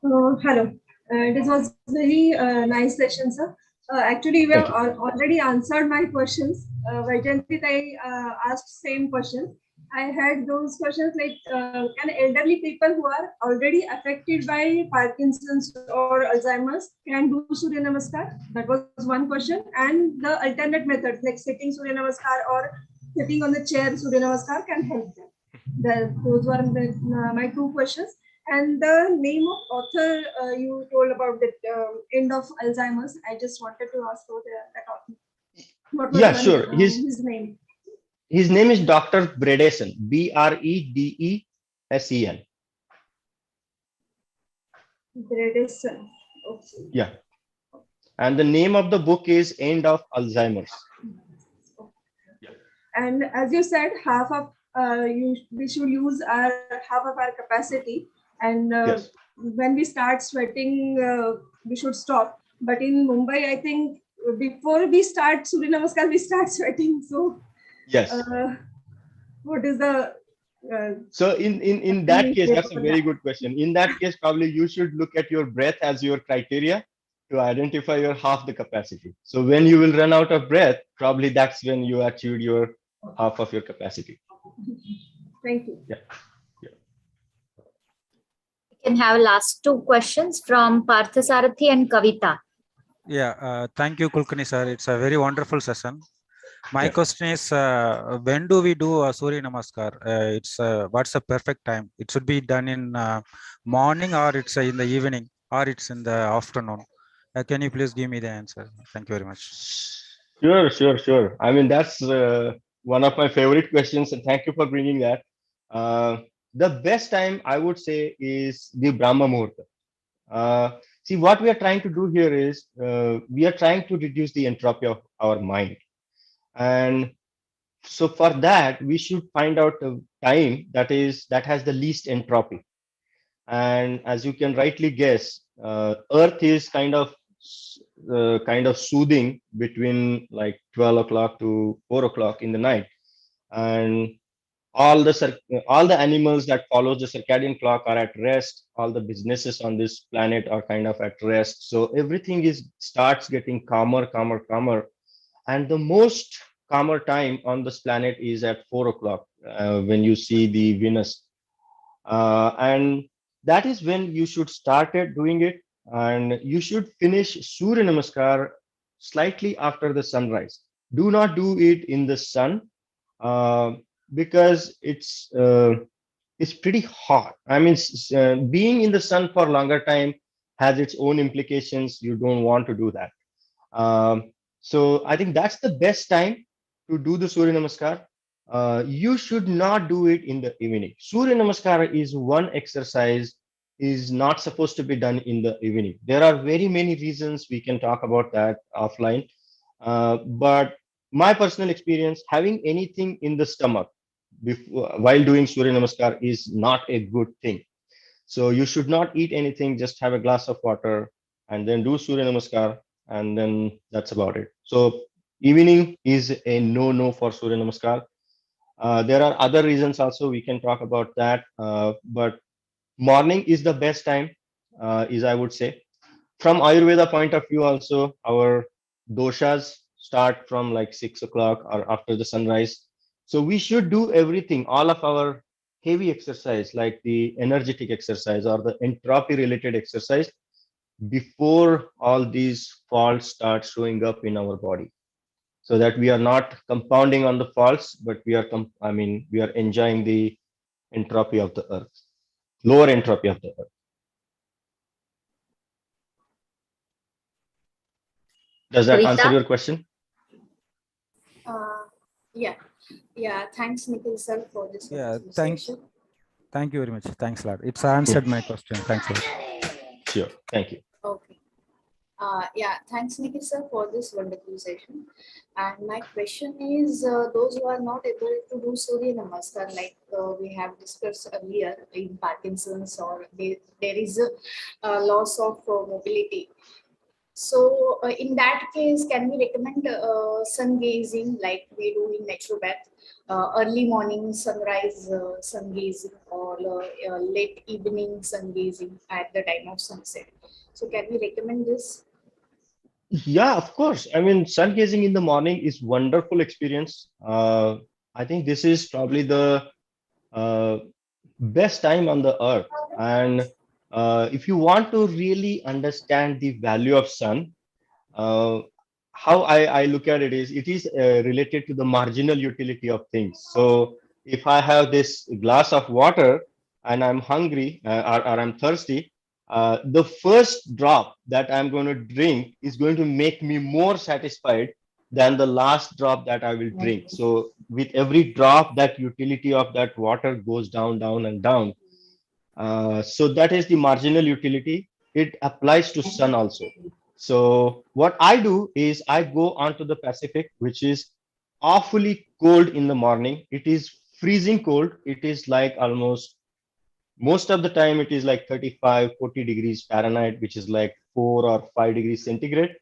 S8: Hello. This was very nice session, sir. Actually, you have
S2: Thank you.
S8: already answered my questions. Vaijantit, I asked same question. I had those questions like, can elderly people who are already affected by Parkinson's or Alzheimer's can do Surya Namaskar? That was one question. And the alternate methods like sitting Surya Namaskar or sitting on the chair Surya Namaskar can help them. Those were my two questions. And the name of author you told about the end of Alzheimer's. I just wanted to ask about that author. What was
S2: Yeah, sure.
S8: his name?
S2: His name is Dr. Bredesen, Bredesen.
S8: Bredesen. Okay.
S2: Yeah. And the name of the book is End of Alzheimer's. Yeah.
S8: And as you said, half of we should use our half of our capacity, and
S2: Yes.
S8: when we start sweating, we should stop. But in Mumbai, I think before we start Surya Namaskar, we start sweating. So,
S2: Yes.
S8: what is the
S2: So in that case, that's a very good question. In that case, probably you should look at your breath as your criteria to identify your half the capacity. So when you will run out of breath, probably that's when you achieved your half of your capacity.
S8: Thank you.
S2: Yeah.
S1: We can have last two questions from Parthasarathi and Kavita.
S9: Yeah, thank you, Kulkarni sir. It's a very wonderful session. My
S2: Yeah.
S9: question is, when do we do Surya Namaskar? It's what's the perfect time? It should be done in morning, or it's in the evening, or it's in the afternoon. Can you please give me the answer? Thank you very much.
S2: Sure, sure, sure. I mean, that's one of my favorite questions, and thank you for bringing that. Uh, the best time I would say is the Brahma Muhurta. See, what we are trying to do here is we are trying to reduce the entropy of our mind. And so for that, we should find out a time that has the least entropy. And as you can rightly guess, Earth is kind of soothing between like 12 o'clock to 4 o'clock in the night. And all the animals that follows the circadian clock are at rest. All the businesses on this planet are kind of at rest. So everything is starts getting calmer, calmer, calmer. And the most calmer time on this planet is at 4 o'clock when you see the Venus. And that is when you should start it doing it. And you should finish Surya Namaskar slightly after the sunrise. Do not do it in the sun uh, because it's pretty hot. I mean, being in the sun for longer time has its own implications. You don't want to do that. So I think that's the best time to do the Surya Namaskar. You should not do it in the evening. Surya Namaskar is one exercise is not supposed to be done in the evening. There are very many reasons we can talk about that offline. But my personal experience, having anything in the stomach while doing Surya Namaskar is not a good thing. So you should not eat anything, just have a glass of water and then do Surya Namaskar, and then that's about it. So evening is a no for Surya Namaskar. There are other reasons also, we can talk about that. But morning is the best time, is I would say. From Ayurveda point of view also, our doshas start from like 6 o'clock or after the sunrise. So we should do everything, all of our heavy exercise, like the energetic exercise or the entropy related exercise, before all these faults start showing up in our body, so that we are not compounding on the faults, but we are, we are enjoying the entropy of the earth, lower entropy of the earth. Does that answer
S1: Kavita?
S2: your question?
S10: Yeah, yeah. Thanks, Nikhil sir, for this
S9: Yeah,
S10: wonderful session.
S9: thank you very much. Thanks a lot. It's answered my question. Thanks a lot.
S2: Sure. Thank you.
S10: Okay. Yeah, thanks, Nikhil sir, for this wonderful session. And my question is, those who are not able to do Surya Namaskar, like we have discussed earlier in Parkinson's, or there is a loss of mobility. So in that case, can we recommend sun gazing like we do in naturopath, early morning sunrise sun gazing, or late evening sun gazing at the time of sunset? So can we recommend this?
S2: Yeah, of course. I mean, sun gazing in the morning is wonderful experience. I think this is probably the uh, best time on the earth. And if you want to really understand the value of sun, uh, how I look at it is related to the marginal utility of things. So if I have this glass of water and I'm hungry, or I'm thirsty, the first drop that I'm going to drink is going to make me more satisfied than the last drop that I will drink. So with every drop, that utility of that water goes down, down, and down. So that is the marginal utility. It applies to sun also. So what I do is I go onto the Pacific, which is awfully cold in the morning. It is freezing cold. It is like almost most of the time it is like 35, 40 degrees Fahrenheit, which is like 4 or 5 degrees centigrade.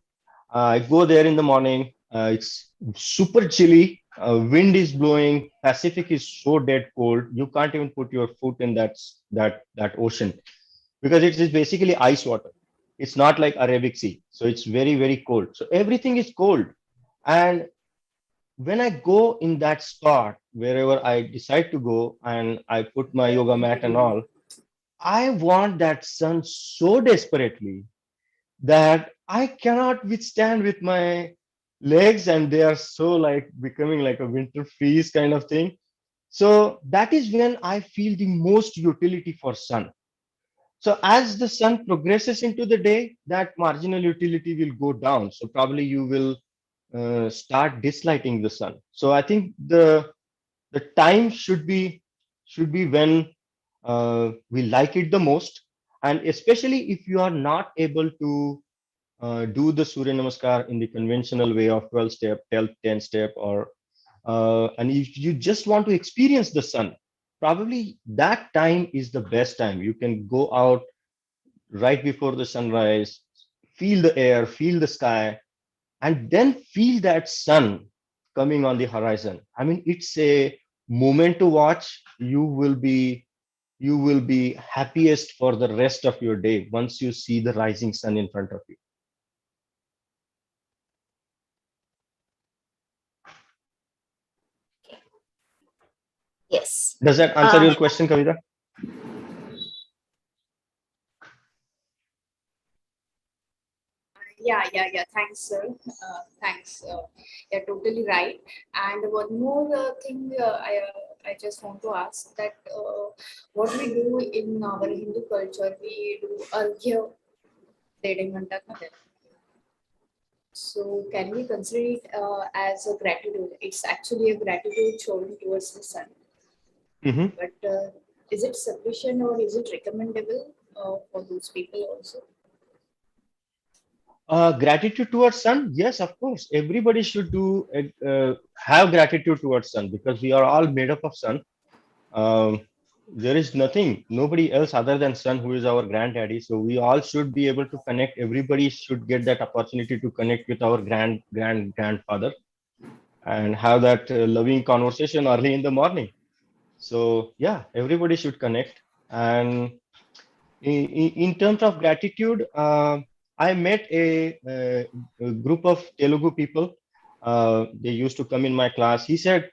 S2: I go there in the morning. It's super chilly. Wind is blowing. Pacific is so dead cold. You can't even put your foot in that ocean, because it is basically ice water. It's not like Arabic Sea, so it's very very cold. So everything is cold, and when I go in that spot, wherever I decide to go, and I put my yoga mat and all, I want that sun so desperately, that I cannot withstand with my legs, and they are so like becoming like a winter freeze kind of thing. So that is when I feel the most utility for sun. So as the sun progresses into the day, that marginal utility will go down. So probably you will start disliking the sun. So I think the time should be when we like it the most, and especially if you are not able to do the Surya Namaskar in the conventional way of 12 step, 10 step, or and if you just want to experience the sun, probably that time is the best time. You can go out right before the sunrise, feel the air, feel the sky, and then feel that sun coming on the horizon. I mean, it's a moment to watch. You will be happiest for the rest of your day once you see the rising sun in front of you.
S1: Yes.
S2: Does that answer your question, Kavita?
S10: Yeah. Thanks, sir. Thanks. You're totally right. And one more thing I just want to ask that what we do in our Hindu culture, we do arghya trading म्हणतात ना त्याला. So can we consider it as a gratitude? It's actually a gratitude shown towards the sun.
S2: Mm-hmm.
S10: But is it sufficient or is it recommendable for those people also?
S2: Gratitude towards sun, yes, of course. Everybody should have gratitude towards sun, because we are all made up of sun. There is nobody else other than sun who is our granddaddy. So we all should be able to connect. Everybody should get that opportunity to connect with our grandfather and have that loving conversation early in the morning. So yeah, everybody should connect. And in terms of gratitude, I met a group of Telugu people. They used to come in my class. He said,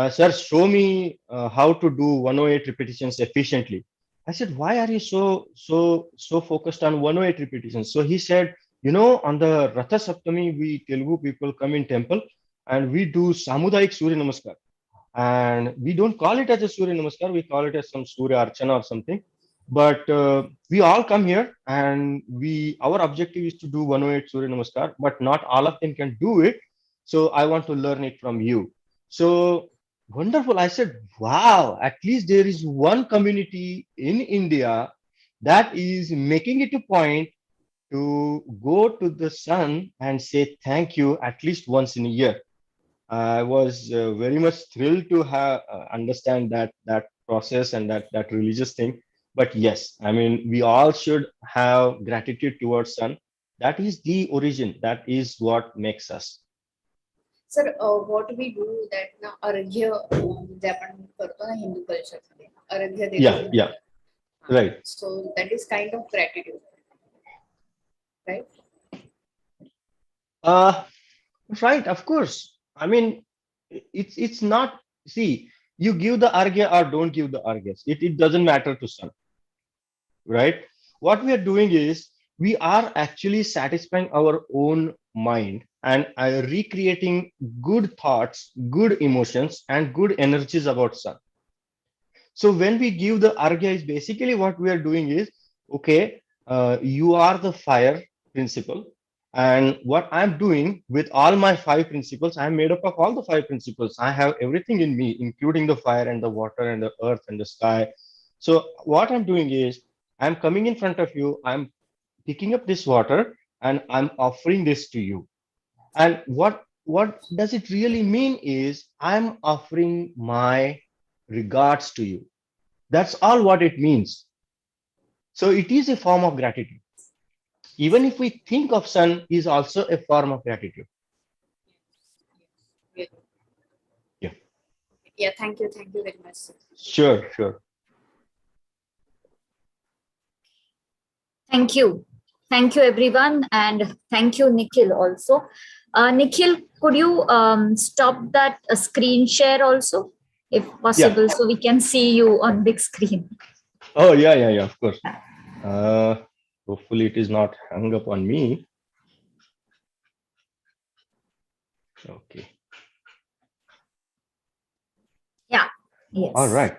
S2: "Sir, show me how to do 108 repetitions efficiently." I said, "Why are you so focused on 108 repetitions?" So he said, on the Ratha Saptami, we Telugu people come in temple and we do Samudayik Surya Namaskar. And we don't call it as a Surya Namaskar, we call it as some Surya Archana or something. But we all come here, and our objective is to do 108 Surya Namaskar, but not all of them can do it. So I want to learn it from you. So wonderful. I said, wow, at least there is one community in India that is making it a point to go to the sun and say thank you at least once in a year. I was very much thrilled to understand that process and that religious thing. But yes, I mean, we all should have gratitude towards sun. That is the origin. That is what makes us.
S10: Sir, what we do that ना अर्घ्य जे आपण करतो ना Hindu culture मध्ये अर्घ्य देतो.
S2: Yeah, right.
S10: So that is kind of gratitude, right?
S2: Right, of course. I mean, it's not. See, you give the arghya or don't give the arghya. It doesn't matter to sun, right? What we are doing is we are actually satisfying our own mind and recreating good thoughts, good emotions, and good energies about sun. So when we give the arghya, is basically what we are doing is, okay, you are the fire principle. And what I'm doing with all my 5 principles, I'm made up of all the 5 principles. I have everything in me, including the fire and the water and the earth and the sky. So what I'm doing is, I'm coming in front of you, I'm picking up this water, and I'm offering this to you. And what does it really mean is, I'm offering my regards to you. That's all what it means. So it is a form of gratitude. Even if we think of sun is also a form of gratitude.
S10: Yeah, thank you very much, sir.
S2: Sure.
S1: Thank you everyone, and thank you Nikhil also. Nikhil, could you stop that screen share also, if possible, so we can see you on big screen?
S2: Oh yeah, of course. Hopefully it is not hung up on me. Okay.
S1: Yeah. Yes.
S2: All right.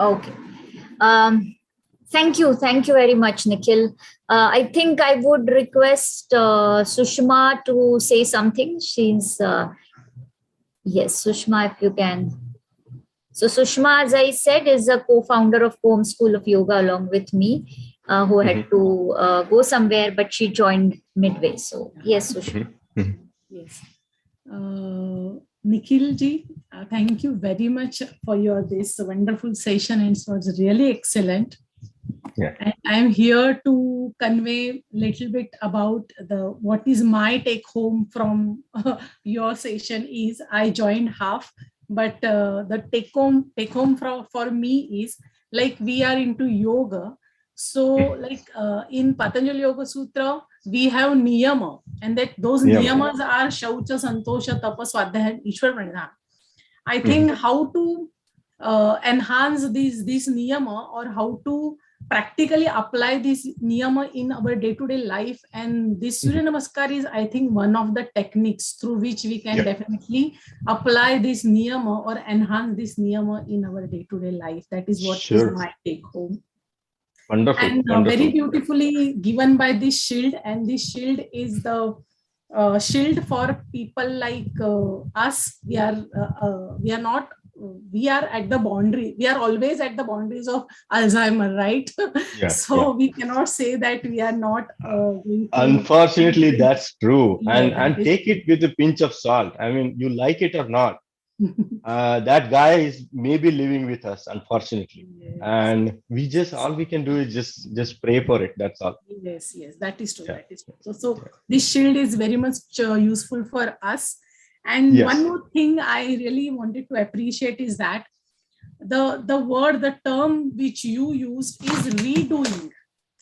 S1: Okay. Thank you very much, Nikhil. I think I would request Sushma to say something. She's yes, Sushma, if you can. So Sushma, as I said, is a co-founder of Home School of Yoga along with me, who had to go somewhere, but she joined midway. So yes, Sushma.
S11: Yes. Nikhil ji, thank you very much for your this wonderful session, and it was really excellent.
S2: Yeah.
S11: And I'm here to convey a little bit about what is my take home from your session. Is I joined half, but the take home for me is like we are into yoga. So like in Patanjali Yoga Sutra, we have niyama, and that those niyamas are shaucha, santosha, tapa, swadhyaya, ishwar pranidhana. I think how to enhance these niyama, or how to practically apply this niyama in our day-to-day life, and this Sooryanamaskar is, I think, one of the techniques through which we can definitely apply this niyama or enhance this niyama in our day-to-day life. That is what is my take home.
S2: Wonderful.
S11: And very beautifully given by this shield, and this shield is the shield for people like us. We are not. We are at the boundary. We are always at the boundaries of Alzheimer, right? So we cannot say that we are not.
S2: Unfortunately, that's true. And take it with a pinch of salt. I mean, you like it or not. That guy is maybe living with us, unfortunately, and we just, all we can do is just pray for it. That's all.
S11: Yes, that is true. That is true. So this shield is very much useful for us. And one more thing I really wanted to appreciate is that the term which you used is redoing.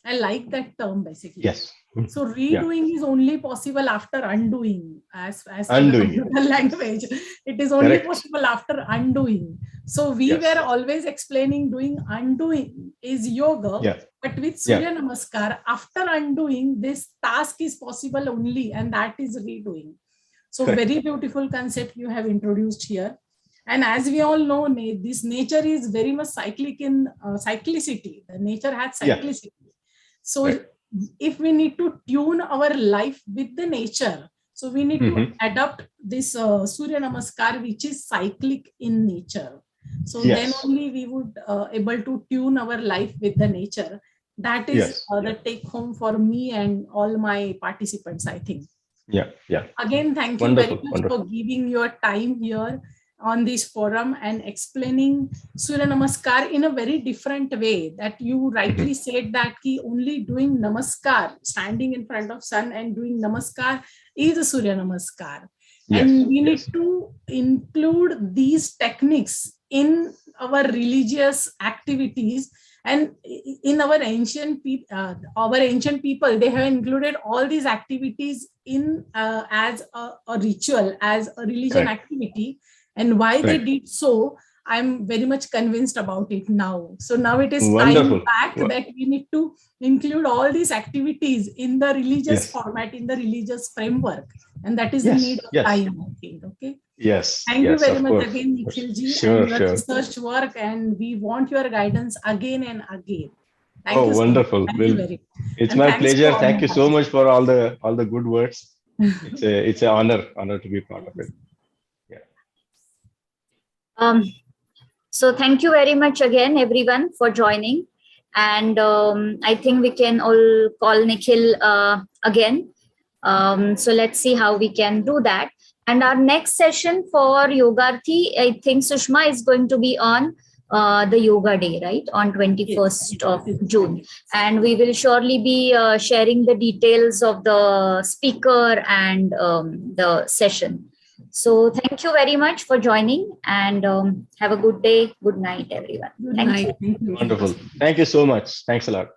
S11: I like that term basically.
S2: Yes.
S11: So redoing is only possible after undoing, as
S2: undoing
S11: the language. It is only possible after undoing. So we were always explaining doing undoing is yoga, but with Sooryanamaskar, after undoing, this task is possible only, and that is redoing. So very beautiful concept you have introduced here. And as we all know, this nature is very much cyclic in cyclicity. The nature has cyclicity. So if we need to tune our life with the nature, so we need to adopt this Sooryanamaskar, which is cyclic in nature. So then only we would able to tune our life with the nature. That is the take home for me and all my participants, I think. Again, thank you very much for giving your time here on this forum and explaining Sooryanamaskar in a very different way. That you rightly said that only doing Namaskar, standing in front of sun and doing Namaskar is a Sooryanamaskar. And we need to include these techniques in our religious activities. And in our ancient people, they have included all these activities in as a ritual, as a religion activity. And why they did so, I'm very much convinced about it now. So now it is time back that we need to include all these activities in the religious format, in the religious framework. And that is the need of time, I think. Okay. Thank you very much again, Nikhil ji, and your research work, and we want your guidance again and again. Thank you
S2: wonderful.
S11: So much. Thank you very much.
S2: It's my pleasure. Thank you so much for all the good words. It's an honor to be part of it.
S1: So thank you very much again, everyone, for joining. And I think we can all call Nikhil again. So let's see how we can do that. And our next session for Yogaarthi, I think Sushma is going to be on the Yoga Day, right? On 21st of June. And we will surely be sharing the details of the speaker and the session. So thank you very much for joining, and have a good day. Good night, everyone.
S11: Good night. Thank you.
S2: Wonderful. Thank you so much. Thanks a lot.